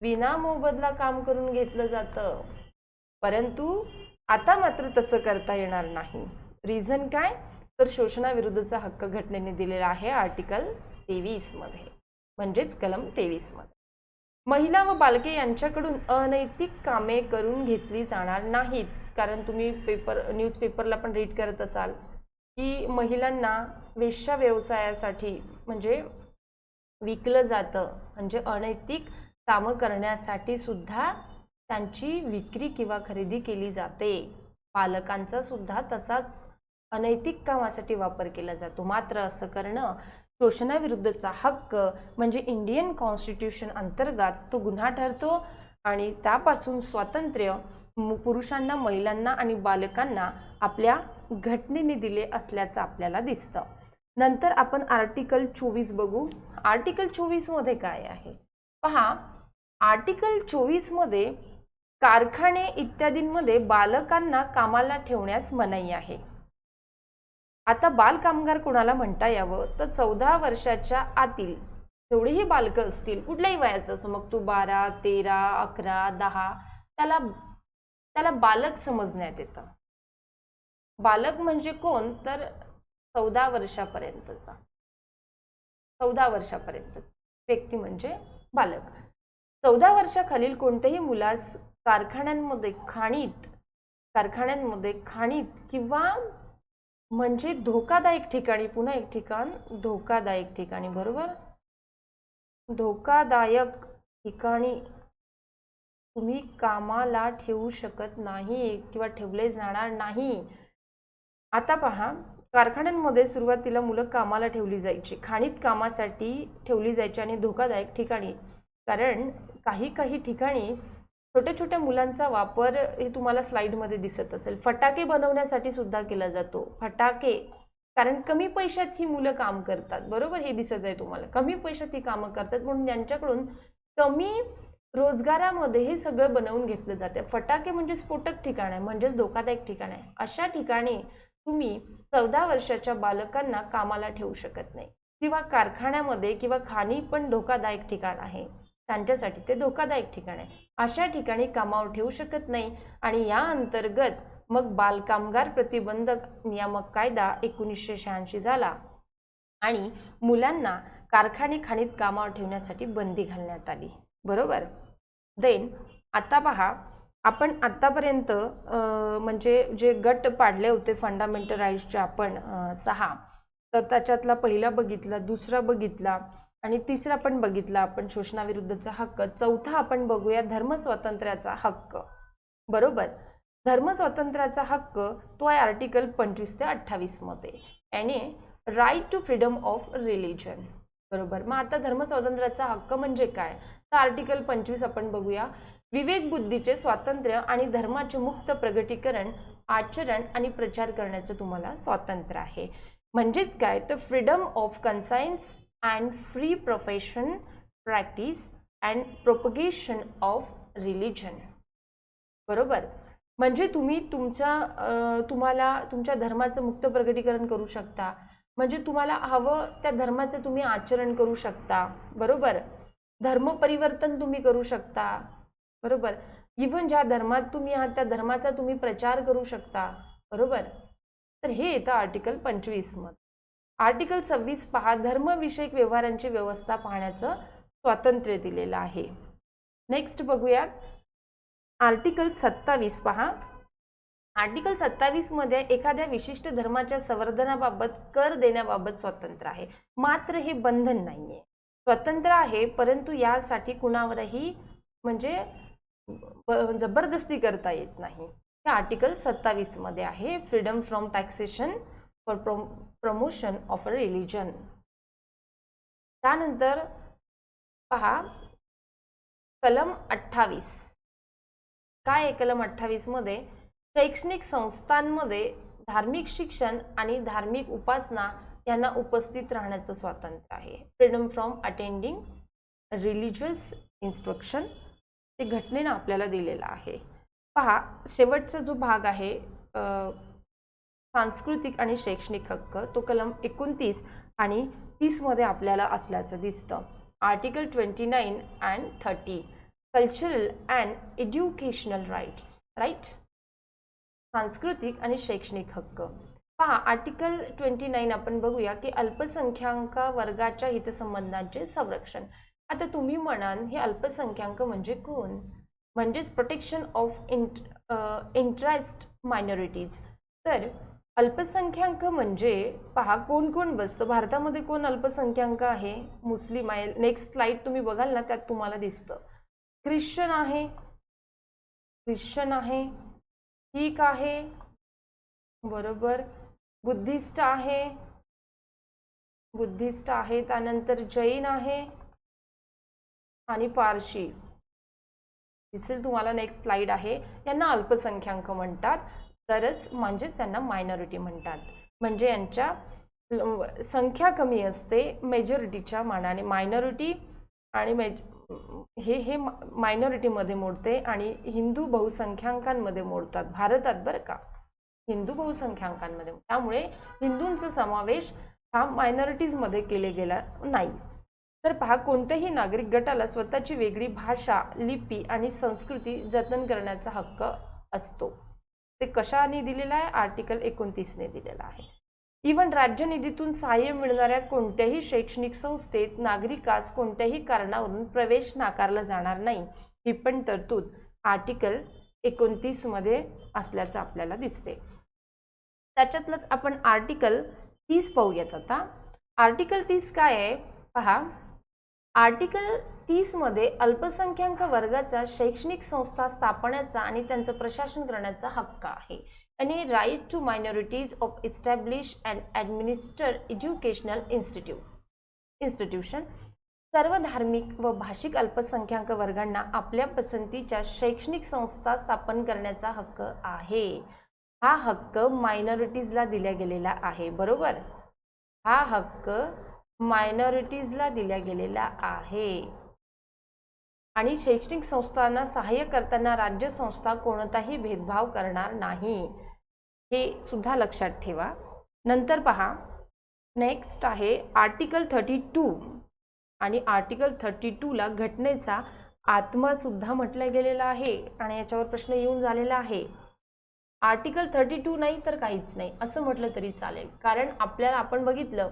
विना मोबदला काम करून घेतलं जातं, परंतु आता मात्र तसं करता येणार नाही. रिझन काय, तर शोषणाविरुद्धचा हक्क घटनेने दिलेला आहे आर्टिकल 23 मध्ये, म्हणजेच कलम 23 मध्ये. महिला व बालके यांच्याकडून अनैतिक कामे करून घेतली जाणार नाहीत, कारण तुम्ही न्यूजपेपरला पण रीड करत असाल की महिलांना वेश्या व्यवसायासाठी म्हणजे विकलं जातं, म्हणजे अनैतिक कामं करण्यासाठी सुद्धा त्यांची विक्री किंवा खरेदी केली जाते. बालकांचा सुद्धा तसाच अनैतिक कामासाठी वापर केला जातो. मात्र असं करणं शोषणाविरुद्धचा हक्क म्हणजे इंडियन कॉन्स्टिट्यूशन अंतर्गत तो गुन्हा ठरतो आणि त्यापासून स्वातंत्र्य पुरुषांना, महिलांना आणि बालकांना आपल्या घटनेने दिले असल्याचं आपल्याला दिसतं. नंतर आपण आर्टिकल 24 बघू. आर्टिकल 24 मध्ये काय आहे पहा. आर्टिकल 24 मध्ये कारखाने इत्यादींमध्ये बालकांना कामाला ठेवण्यास मनाई आहे. आता बाल कामगार कोणाला म्हणता यावं, तर 14 वर्षाच्या आतील जेवढेही बालकं असतील, कुठल्याही वयाचं असो, मग तू 12, 13, 11, 10, त्याला बालक समजण्यात येतं. बालक म्हणजे कोण, तर 14 वर्षापर्यंतचा 14 वर्षापर्यंत व्यक्ती म्हणजे बालक. 14 वर्षाखालील कोणत्याही मुलास कारखान्यांमध्ये खाणीत किंवा म्हणजे धोकादायक ठिकाणी, पुन्हा एक ठिकाण धोकादायक ठिकाणी, बरोबर, धोकादायक ठिकाणी तुम्ही कामाला ठेवू शकत नाही किंवा ठेवले जाणार नाही. आता पहा, कारखान्यांमध्ये सुरुवातीला मुलं कामाला ठेवली जायची, खाणीत कामासाठी ठेवली जायची आणि धोकादायक ठिकाणी, कारण काही ठिकाणी छोट्या छोट्या मुलांचा वापर हे तुम्हाला स्लाइडमध्ये दिसत असेल, फटाके बनवण्यासाठी सुद्धा केला जातो. फटाके, कारण कमी पैशात ही मुलं काम करतात, बरोबर, हे दिसत आहे तुम्हाला, कमी पैशात ही कामं करतात, म्हणून त्यांच्याकडून कमी रोजगारामध्ये हे सगळं बनवून घेतलं जाते. फटाके म्हणजे स्फोटक ठिकाण आहे, म्हणजेच धोकादायक ठिकाण आहे. अशा ठिकाणी तुम्ही 14 वर्षाच्या बालकांना कामाला ठेवू शकत नाही, किंवा कारखान्यामध्ये किंवा खाणी पण धोकादायक ठिकाण आहे, त्यांच्यासाठी ते धोकादायक ठिकाण आहे. अशा ठिकाणी कामावर ठेवू शकत नाही. आणि या अंतर्गत मग बालकामगार प्रतिबंधक नियामक कायदा 1986 झाला आणि मुलांना कारखाने खाणीत कामावर ठेवण्यासाठी बंदी घालण्यात आली, बरोबर. देन आता पहा, आपण आतापर्यंत म्हणजे जे गट पाडले होते फंडामेंटल राईट्सचे आपण 6, तर त्याच्यातला पहिला बघितला, दुसरा बघितला आणि तिसरा पण बघितला आपण, शोषणाविरुद्धचा हक्क. चौथा आपण बघूया धर्मस्वातंत्र्याचा हक्क, बरोबर. धर्मस्वातंत्र्याचा हक्क तो आहे आर्टिकल 25 ते 28 मध्ये, आणि right to freedom of religion, बरोबर. मग आता धर्मस्वातंत्र्याचा हक्क म्हणजे काय, तर आर्टिकल 25 आपण बघूया. विवेक बुद्धीचे स्वातंत्र्य आणि धर्माचे मुक्त प्रगटीकरण, आचरण आणि प्रचार करण्याचं तुम्हाला स्वातंत्र्य आहे. म्हणजेच काय, तर freedom of conscience and free profession practice and propagation of religion, बरोबर. म्हणजे तुम्ही तुम्हाला तुमच्या धर्माचं मुक्त प्रगटीकरण करू शकता, म्हणजे तुम्हाला हवं त्या धर्माचं तुम्ही आचरण करू शकता, बरोबर. धर्म परिवर्तन तुम्ही करू शकता, बरोबर. इव्हन ज्या धर्मात तुम्ही आहात त्या धर्माचा तुम्ही प्रचार करू शकता, बरोबर. तर हे येतं आर्टिकल 25 मध्ये. आर्टिकल 26 पहा, धर्मविषयक व्यवहारांची व्यवस्था पाहण्याचं स्वातंत्र्य दिलेलं आहे. नेक्स्ट बघूया आर्टिकल 27 पहा. आर्टिकल 27 मध्ये एखाद्या विशिष्ट धर्माच्या संवर्धनाबाबत कर देण्याबाबत स्वातंत्र्य आहे, मात्र हे बंधन नाहीये. स्वतंत्र आहे परंतु यासाठी कुणावरही म्हणजे जबरदस्ती करता येत नाही. हे आर्टिकल 27 मध्ये आहे. Freedom from taxation for promotion of a religion. त्यानंतर पहा कलम 28 काय आहे. कलम 28 मध्ये शैक्षणिक संस्थांमध्ये धार्मिक शिक्षण आणि धार्मिक उपासना यांना उपस्थित राहण्याचं स्वातंत्र्य आहे. Freedom from attending religious instruction ते घटनेनं आपल्याला दिलेलं आहे. पहा शेवटचा जो भाग आहे सांस्कृतिक आणि शैक्षणिक हक्क, तो कलम 29 आणि 30 मध्ये आपल्याला असल्याचं दिसतं. Article 29 and 30 cultural and educational rights. Right, सांस्कृतिक आणि शैक्षणिक हक्क. पहा आर्टिकल 29 आपण बघूया की अल्पसंख्याक वर्गाच्या हितसंबंधांचे संरक्षण. आता तुम्ही म्हणाल हे अल्पसंख्याक म्हणजे कोण? म्हणजेच प्रोटेक्शन ऑफ इंटरेस्ट मायनॉरिटीज. तर अल्पसंख्याक म्हणजे पहा कोण कोण बसतं भारतामध्ये. कोण अल्पसंख्याक आहे? मुस्लिम आहे. नेक्स्ट स्लाइड तुम्ही बघाल ना त्यात तुम्हाला दिसतं. ख्रिश्चन आहे, ठीक आहे, बरोबर. बुद्धिस्ट आहे, त्यानंतर जैन आहे आणि पारशी दिसेल तुम्हाला. नेक्स्ट स्लाइड आहे. यांना अल्पसंख्याक म्हणतात, तरच म्हणजेच त्यांना मायनॉरिटी म्हणतात. म्हणजे यांच्या संख्या कमी असते मेजॉरिटीच्या मानाने. मायनॉरिटी आणि हे मायनॉरिटीमध्ये मोडते आणि हिंदू बहुसंख्याकांमध्ये मोडतात भारतात बरं का, हिंदू बहुसंख्याकांमध्ये. त्यामुळे हिंदूंचा समावेश हा मायनॉरिटीजमध्ये केले गेला नाही. तर पहा कोणत्याही नागरिक गटाला स्वतःची वेगळी भाषा, लिपी आणि संस्कृती जतन करण्याचा हक्क असतो. ते कशाने दिलेला आहे? आर्टिकल 29 ने दिलेला आहे. इव्हन राज्य निधीतून सहाय्य मिळणाऱ्या कोणत्याही शैक्षणिक संस्थेत नागरिकास कोणत्याही कारणावरून प्रवेश नाकारला जाणार नाही, ही पण तरतूद आर्टिकल 29 मध्ये असल्याचं आपल्याला दिसते. त्याच्यातलंच आपण आर्टिकल 30 पाहूयात आता. आर्टिकल 30 काय आहे पहा. आर्टिकल 30 मध्ये अल्पसंख्याक वर्गाचा शैक्षणिक संस्था स्थापण्याचा आणि त्यांचं प्रशासन करण्याचा हक्क आहे. आणि right to minorities of establish and administer educational institution. सर्व धार्मिक व भाषिक अल्पसंख्याक वर्गांना आपल्या पसंतीच्या शैक्षणिक संस्था स्थापन करण्याचा हक्क आहे. हा हक्क मायनॉरिटीजला दिला गेलेला आहे. बरोबर, हा हक्क मायनॉरिटीजला दिला गेलेला आहे. आणि शैक्षणिक संस्थांना सहाय्य करताना राज्य संस्था कोणताही भेदभाव करणार नाही, हे सुद्धा लक्षात ठेवा. नंतर पहा नेक्स्ट आहे आर्टिकल 32. आणि आर्टिकल 32 ला घटनेचा आत्मा सुद्धा म्हटलं गेलेला आहे आणि याच्यावर प्रश्न येऊन झालेला आहे. आर्टिकल 32 नाही तर काहीच नाही असं म्हटलं तरी चालेल, कारण आपल्याला आपण बघितलं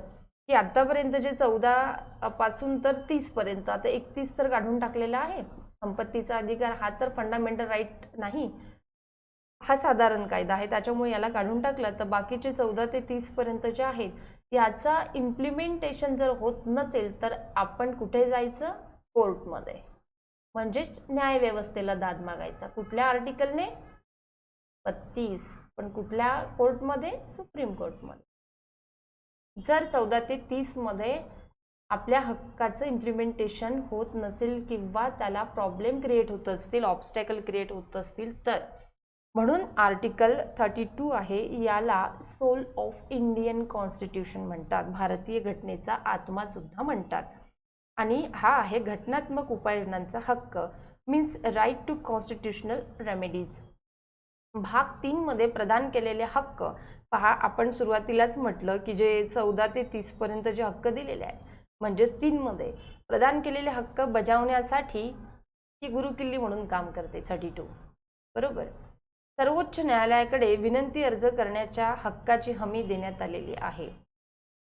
की आतापर्यंत जे 14 पासून तर 30 पर्यंत, आता 31 तर काढून टाकलेला आहे. संपत्तीचा अधिकार हा तर फंडामेंटल राईट नाही, हा साधारण कायदा आहे, त्याच्यामुळे याला काढून टाकलं. तर बाकीचे 14 ते 30 पर्यंत जे आहेत याचा इम्प्लिमेंटेशन जर होत नसेल तर आपण कुठे जायचं? कोर्टमध्ये. म्हणजेच न्यायव्यवस्थेला दाद मागायचा. कुठल्या आर्टिकलने? 32. पण कुठल्या कोर्टमध्ये? सुप्रीम कोर्टमध्ये. जर 14 ते 30 मध्ये आपल्या हक्काचं इम्प्लिमेंटेशन होत नसेल किंवा त्याला प्रॉब्लेम क्रिएट होत असतील, ऑब्स्टॅकल क्रिएट होत असतील तर. म्हणून आर्टिकल 32 आहे, याला सोल ऑफ इंडियन कॉन्स्टिट्यूशन म्हणतात, भारतीय घटनेचा आत्मा सुद्धा म्हणतात. आणि हा आहे घटनात्मक उपाययोजनांचा हक्क, means right to constitutional remedies. भाग 3 मध्ये प्रदान केलेले हक्क पहा. आपण सुरुवातीलाच म्हटलं की जे 14 ते 30 पर्यंत जे हक्क दिलेले आहेत, म्हणजेच 3 मध्ये प्रदान केलेले हक्क बजावण्यासाठी ही गुरुकिल्ली म्हणून काम करते 32. बरोबर. सर्वोच्च न्यायालयाकडे विनंती अर्ज करण्याच्या हक्काची हमी देण्यात आलेली आहे.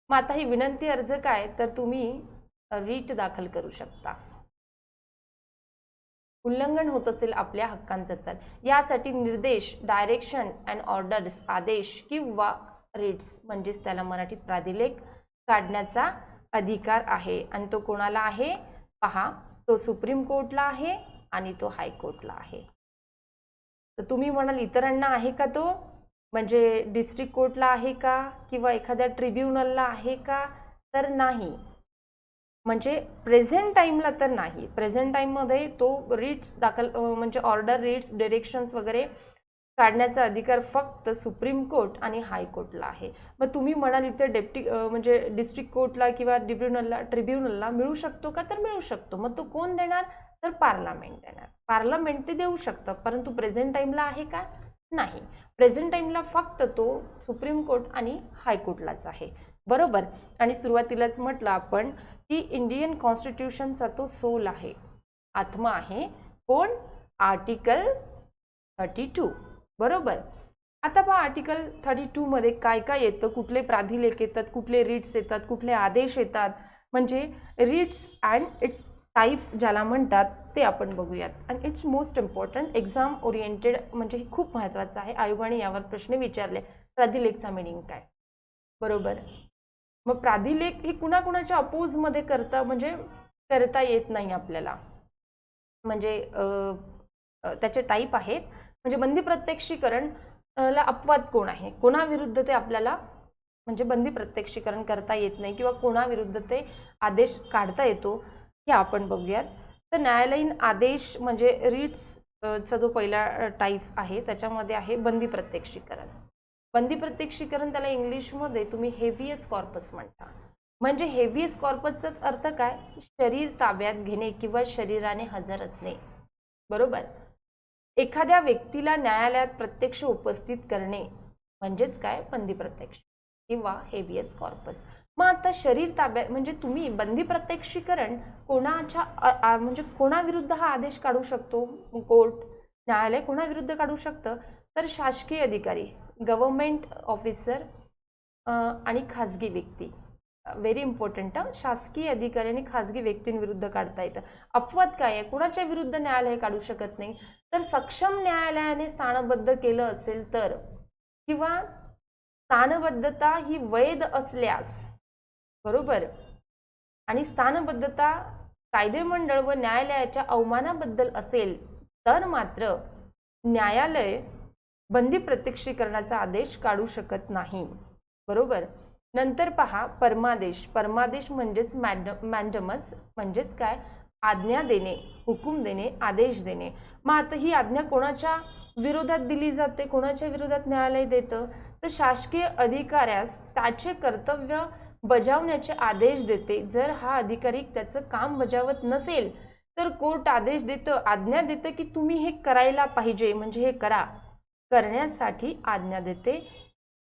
मग आता ही विनंती अर्ज काय? तर तुम्ही रीट दाखल करू शकता. उल्लंघन होत असेल आपल्या हक्कांचं तर यासाठी निर्देश, डायरेक्शन अँड ऑर्डर्स, आदेश किंवा रिट्स म्हणजेच त्याला मराठीत प्राधिलेख काढण्याचा अधिकार आहे. आणि तो कोणाला आहे पहा, तो सुप्रीम कोर्टला आहे आणि तो हायकोर्टला आहे. तर तुम्ही म्हणाल इतरांना आहे का तो, म्हणजे डिस्ट्रिक्ट कोर्टला आहे का किंवा एखाद्या ट्रिब्युनलला आहे का, तर नाही. म्हणजे प्रेझेंट टाइमला तर नाही. प्रेझेंट टाइममध्ये तो रिट्स दाखल म्हणजे ऑर्डर, रिट्स, डायरेक्शन्स वगैरे काढण्याचा अधिकार फक्त सुप्रीम कोर्ट आणि हायकोर्टला आहे. मग तुम्ही म्हणाल इथे म्हणजे डिस्ट्रिक्ट कोर्टला किंवा ट्रिब्युनलला मिळू शकतो का, तर मिळू शकतो. मग तो कोण देणार, तर पार्लमेंट देणार. पार्लमेंट ते देऊ शकतं, परंतु प्रेझेंट टाइमला आहे का, नाही. प्रेझेंट टाइमला फक्त तो सुप्रीम कोर्ट आणि हायकोर्टलाच आहे. बरोबर. आणि सुरुवातीलाच म्हटलं आपण की इंडियन कॉन्स्टिट्यूशनचा तो सोल आहे, आत्मा आहे. कोण, आर्टिकल 32. बरोबर. आता पहा आर्टिकल 32 मध्ये काय काय येतं, कुठले प्राधिलेख येतात, कुठले रिट्स येतात, कुठले आदेश येतात, म्हणजे रिट्स अँड इट्स टाईप ज्याला म्हणतात ते आपण बघूयात. आणि it's most important, exam oriented, म्हणजे हे खूप महत्त्वाचं आहे. आयोगाने यावर प्रश्न विचारले, प्राधिलेखचा मिनिंग काय. बरोबर. मग प्राधिलेख हे कुणाकुणाच्या अपोजमध्ये करता येत नाही आपल्याला. म्हणजे त्याचे टाईप आहेत. म्हणजे बंदी प्रत्यक्षीकरण ला अपवाद कोण आहे, कोणाविरुद्ध ते आपल्याला म्हणजे बंदी प्रत्यक्षीकरण करता येत नाही किंवा कोणाविरुद्ध ते आदेश काढता येतो हे आपण बघूयात. तर न्यायालयीन आदेश म्हणजे रिट्सचा जो पहिला टाईप आहे त्याच्यामध्ये आहे बंदी प्रत्यक्षीकरण. बंदी प्रत्यक्षीकरण त्याला इंग्लिशमध्ये तुम्ही हेवियस कॉर्पस म्हणता. म्हणजे हेवियस कॉर्पसचाच अर्थ काय, शरीर ताब्यात घेणे किंवा शरीराने हजर असणे. बरोबर. एखाद्या व्यक्तीला न्यायालयात प्रत्यक्ष उपस्थित करणे म्हणजेच काय, बंदी प्रत्यक्ष किंवा हेवियस कॉर्पस. मग आता शरीर ताब्यात म्हणजे तुम्ही बंदी प्रत्यक्षीकरण कोणाच्या म्हणजे कोणाविरुद्ध हा आदेश काढू शकतो, कोर्ट, न्यायालय कोणाविरुद्ध काढू शकतं, तर शासकीय अधिकारी, गव्हर्नमेंट ऑफिसर आणि खाजगी व्यक्ती. Very important. शासकीय अधिकारी आणि खाजगी व्यक्तींविरुद्ध काढता येतं. अपवाद काय आहे, कोणाच्या विरुद्ध न्यायालय काढू शकत नाही, तर सक्षम न्यायालयाने स्थानबद्ध केलं असेल तर, किंवा स्थानबद्धता ही वैध असल्यास. बरोबर. आणि स्थानबद्धता कायदेमंडळ व न्यायालयाच्या अवमानाबद्दल असेल तर मात्र न्यायालय बंदी प्रत्यक्षीकरणाचा आदेश काढू शकत नाही. बरोबर. नंतर पहा परमादेश. परमादेश म्हणजेच मॅन्डमस, म्हणजेच काय, आज्ञा देणे, हुकूम देणे, आदेश देणे. मग आता ही आज्ञा कोणाच्या विरोधात दिली जाते, कोणाच्या विरोधात न्यायालय देतं, तर शासकीय अधिकाऱ्यास त्याचे कर्तव्य बजावण्याचे आदेश देते. जर हा अधिकारी त्याचं काम बजावत नसेल तर कोर्ट आदेश देतं, आज्ञा देतं की तुम्ही हे करायला पाहिजे, म्हणजे हे करा, करण्यासाठी आज्ञा देते,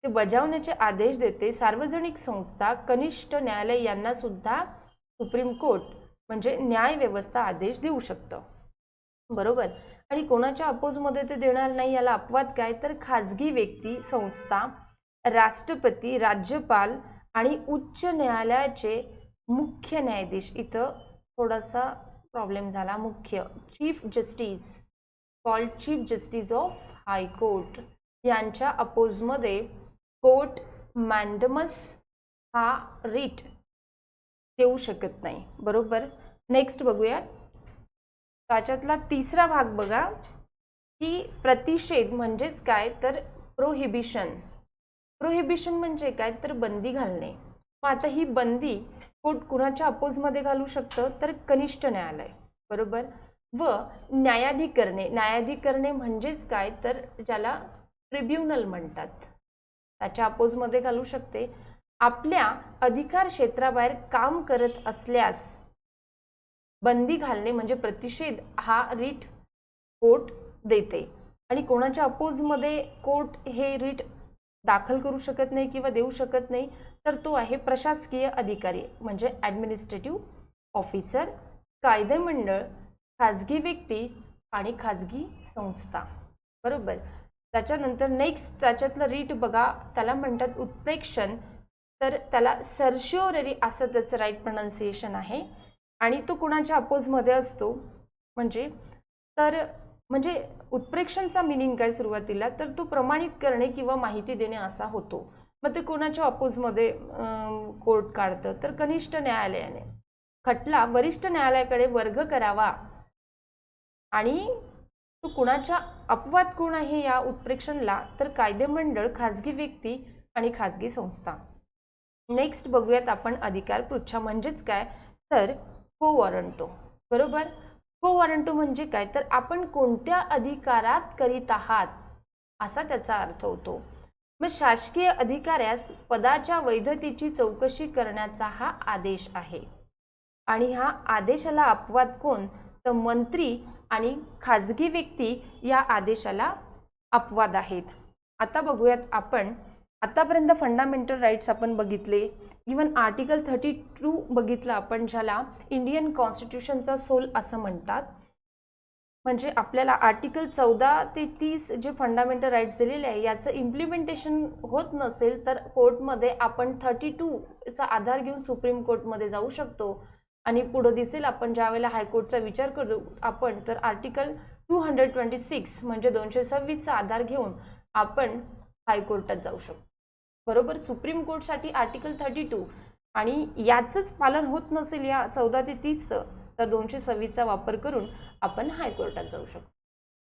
ते बजावण्याचे आदेश देते. सार्वजनिक संस्था, कनिष्ठ न्यायालय यांना सुद्धा सुप्रीम कोर्ट म्हणजे न्याय व्यवस्था आदेश देऊ शकतं. बरोबर. आणि कोणाच्या अपोजमध्ये ते देणार नाही, याला अपवाद काय, तर खाजगी व्यक्ती, संस्था, राष्ट्रपती, राज्यपाल आणि उच्च न्यायालयाचे मुख्य न्यायाधीश. इथं थोडासा प्रॉब्लेम झाला. मुख्य, chief justice, called chief justice of high court, यांच्या अपोजमध्ये कोर्ट मॅन्डमस हा रिट देऊ शकत नाही. बरोबर. नेक्स्ट बघूया. त्याच्यातला तिसरा भाग बघा की प्रतिषेध म्हणजेच काय, तर प्रोहिबिशन. प्रोहिबिशन म्हणजे काय, तर बंदी घालणे. मग आता ही बंदी कोर्ट कुणाच्या अपोजमध्ये घालू शकतं, तर कनिष्ठ न्यायालय. बरोबर. व न्यायाधिकरणे. न्यायाधिकरणे म्हणजेच काय, तर ज्याला ट्रिब्युनल म्हणतात, त्याच्या अपोजमध्ये घालू शकते. आपल्या अधिकार क्षेत्राबाहेर काम करत असल्यास बंदी घालणे म्हणजे प्रतिषेध हा रिट कोर्ट देते. आणि कोणाच्या अपोजमध्ये कोर्ट हे रिट दाखल करू शकत नाही किंवा देऊ शकत नाही, तर तो आहे प्रशासकीय अधिकारी म्हणजे ॲडमिनिस्ट्रेटिव्ह ऑफिसर, कायदेमंडळ, खाजगी व्यक्ती आणि खाजगी संस्था. बरोबर. त्याच्यानंतर नेक्स्ट त्याच्यातलं रीट बघा, त्याला म्हणतात उत्प्रेक्षण. तर त्याला सर्शिओररी असं त्याचं राईट प्रोनाउन्सिएशन आहे. आणि तो कुणाच्या अपोजमध्ये असतो, म्हणजे तर म्हणजे उत्प्रेक्षणचा मिनिंग काय सुरुवातीला, तर तो प्रमाणित करणे किंवा माहिती देणे असा होतो. मग ते कोणाच्या अपोजमध्ये कोर्ट काढतं, तर कनिष्ठ न्यायालयाने खटला वरिष्ठ न्यायालयाकडे वर्ग करावा आणि तो कुणाच्या अपवाद कोण आहे या उत्प्रेक्षणला, तर कायदेमंडळ, खाजगी व्यक्ती आणि खाजगी संस्था. नेक्स्ट बघूयात आपण अधिकार पृच्छा म्हणजेच काय, तर को वॉरंटो. बरोबर, को वॉरंटो म्हणजे काय, तर आपण कोणत्या अधिकारात करीत आहात असा त्याचा अर्थ होतो. मग शासकीय अधिकाऱ्यास पदाच्या वैधतेची चौकशी करण्याचा हा आदेश आहे आणि हा आदेशाला अपवाद कोण, तर मंत्री आणि खाजगी व्यक्ती या आदेशाला अपवाद आहेत. आता बघूयात आपण, आतापर्यंत फंडामेंटल राईट्स आपण बघितले, इवन आर्टिकल 32 बघितलं आपण, ज्याला इंडियन कॉन्स्टिट्यूशनचा सोल असं म्हणतात. म्हणजे आपल्याला आर्टिकल 14 ते 30 जे फंडामेंटल राईट्स दिलेले आहे याचं इम्प्लिमेंटेशन होत नसेल तर कोर्टमध्ये आपण 32चा आधार घेऊन सुप्रीम कोर्टमध्ये जाऊ शकतो आणि पुढे दिसेल आपण ज्यावेळेला हायकोर्टचा विचार करू आपण, तर आर्टिकल 226 म्हणजे 226चा आधार घेऊन आपण हायकोर्टात जाऊ शकतो. बरोबर, सुप्रीम कोर्टसाठी आर्टिकल 32 आणि याचंच पालन होत नसेल या 14 ते 30चं, तर 226चा वापर करून आपण हायकोर्टात जाऊ शकतो.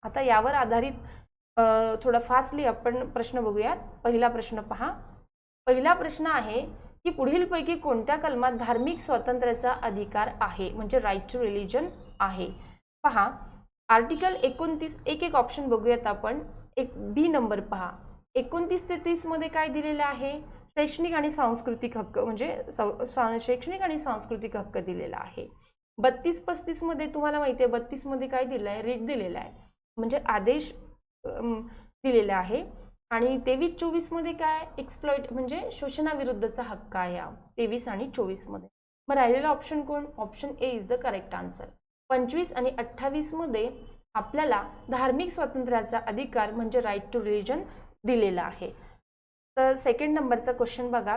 आता यावर आधारित थोडं फास्टली आपण प्रश्न बघूयात. पहिला प्रश्न पहा. पहिला प्रश्न आहे की पुढीलपैकी कोणत्या कलमात धार्मिक स्वातंत्र्याचा अधिकार आहे, म्हणजे राईट टू रिलिजन आहे. पहा, आर्टिकल 29, एक ऑप्शन बघूयात आपण. एक बी नंबर पहा. 29 ते 30 मध्ये काय दिलेलं आहे, शैक्षणिक आणि सांस्कृतिक हक्क, म्हणजे शैक्षणिक आणि सांस्कृतिक हक्क दिलेला आहे. 32-35 मध्ये तुम्हाला माहिती आहे 32 मध्ये काय दिलं आहे, रिट दिलेला आहे, म्हणजे आदेश दिलेला आहे. आणि 23-24 मध्ये काय, एक्सप्लॉइट म्हणजे शोषणाविरुद्धचा हक्क आहे 23 आणि 24 मध्ये. मग राहिलेला ऑप्शन कोण, option A is the correct answer. 25 आणि 28 मध्ये आपल्याला धार्मिक स्वातंत्र्याचा अधिकार म्हणजे राईट टू रिलिजन दिलेला आहे. तर सेकंड नंबरचा क्वेश्चन बघा.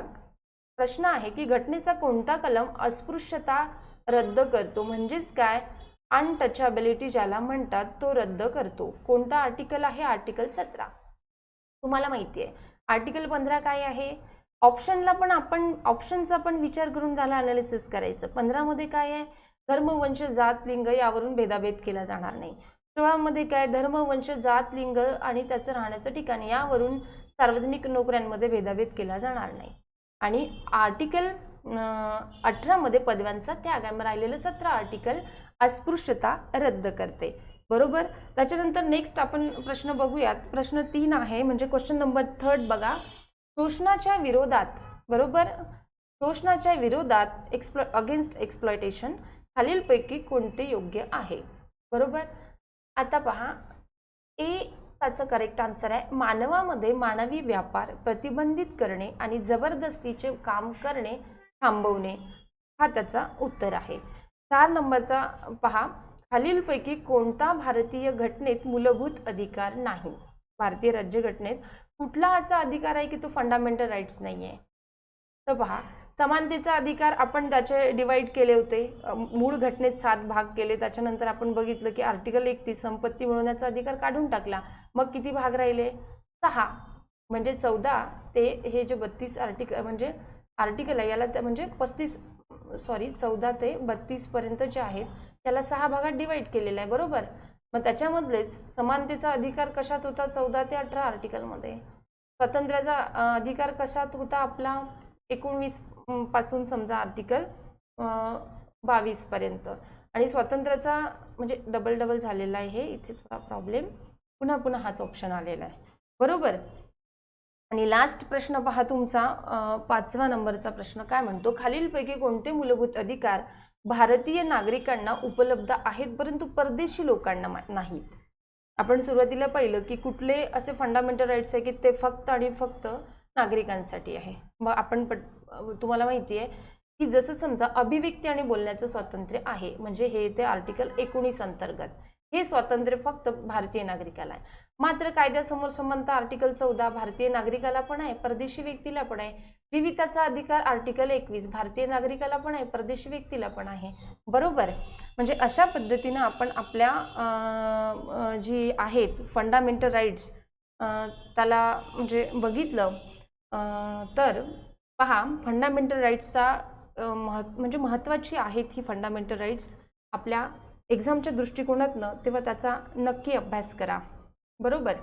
प्रश्न आहे की घटनेचा कोणता कलम अस्पृश्यता रद्द करतो, म्हणजेच काय, अनटचॅबिलिटी ज्याला म्हणतात तो रद्द करतो. कोणता आर्टिकल आहे, आर्टिकल 17. तुम्हाला माहिती आहे आर्टिकल 15 काय आहे. ऑप्शनला पण आपण ऑप्शनचा पण विचार करून त्याला अनालिसिस करायचं. 15 मध्ये काय आहे, धर्म, वंश, जात, लिंग यावरून भेदाभेद केला जाणार नाही. 16 मध्ये काय, धर्म, वंश, जात, लिंग आणि त्याचं राहण्याचं ठिकाण यावरून सार्वजनिक नोकऱ्यांमध्ये भेदाभेद केला जाणार नाही. आणि आर्टिकल 18 मध्ये पदव्यांचा त्याग आहे. राहिलेलं 17 आर्टिकल अस्पृश्यता रद्द करते. बरोबर. त्याच्यानंतर नेक्स्ट आपण प्रश्न बघूयात. प्रश्न 3 आहे, म्हणजे क्वेश्चन नंबर 3 बघा. शोषणाच्या विरोधात, बरोबर, शोषणाच्या विरोधात अगेन्स्ट एक्सप्लॉयटेशन खालीलपैकी कोणते योग्य आहे. बरोबर. आता पहा, ए त्याचं करेक्ट आन्सर आहे. मानवामध्ये मानवी व्यापार प्रतिबंधित करणे आणि जबरदस्तीचे काम करणे थांबवणे हा त्याचा उत्तर आहे. 4 नंबरचा पहा. खालीलपैकी कोणता भारतीय घटनेत मूलभूत अधिकार नाही. भारतीय राज्यघटनेत कुठला असा अधिकार आहे की तो फंडामेंटल राईट्स नाही आहे. तर पहा, समानतेचा अधिकार आपण त्याचे डिवाइड केले होते, मूळ घटनेत 7 भाग केले. त्याच्यानंतर आपण बघितलं की आर्टिकल 31 संपत्ती मिळवण्याचा अधिकार काढून टाकला. मग किती भाग राहिले, 6. म्हणजे 14 ते हे जे 32 आर्टिकल आहे याला म्हणजे 14 ते 32 पर्यंत जे आहेत त्याला 6 भागात डिवाइड केलेला आहे. बरोबर. मग त्याच्यामधलेच समानतेचा अधिकार कशात होता, 14 ते 18 आर्टिकलमध्ये. स्वातंत्र्याचा अधिकार कशात होता आपला, 19 पासून समजा आर्टिकल 22 पर्यंत. आणि स्वातंत्र्याचा म्हणजे डबल झालेला आहे, इथे थोडा प्रॉब्लेम, पुन्हा हाच ऑप्शन आलेला आहे. बरोबर. आणि लास्ट प्रश्न पहा तुमचा 5व्या नंबरचा प्रश्न काय म्हणतो, खालीलपैकी कोणते मूलभूत अधिकार भारतीय नागरिकांना उपलब्ध आहेत परंतु परदेशी लोकांना नाहीत. आपण सुरुवातीला पाहिलं की कुठले असे फंडामेंटल राईट्स आहे की ते फक्त आणि फक्त नागरिकांसाठी आहे. मग आपण तुम्हाला माहिती आहे की जसं समजा अभिव्यक्ती आणि बोलण्याचं स्वातंत्र्य आहे, म्हणजे हे ते आर्टिकल 19 अंतर्गत हे स्वातंत्र्य फक्त भारतीय नागरिकाला आहे. मात्र कायद्यासमोर समानता आर्टिकल 14 भारतीय नागरिकाला पण आहे, परदेशी व्यक्तीला पण आहे. जीविताचा अधिकार आर्टिकल 21 भारतीय नागरिकाला पण आहे, परदेशी व्यक्तीला पण आहे. बरोबर. म्हणजे अशा पद्धतीनं आपण आपल्या जी आहेत फंडामेंटल राईट्स त्याला म्हणजे बघितलं तर पहा फंडामेंटल राईट्सचा म्हणजे महत्त्वाची आहेत ही फंडामेंटल राईट्स आपल्या एक्झामच्या दृष्टिकोनातनं, तेव्हा त्याचा नक्की अभ्यास करा. बरोबर.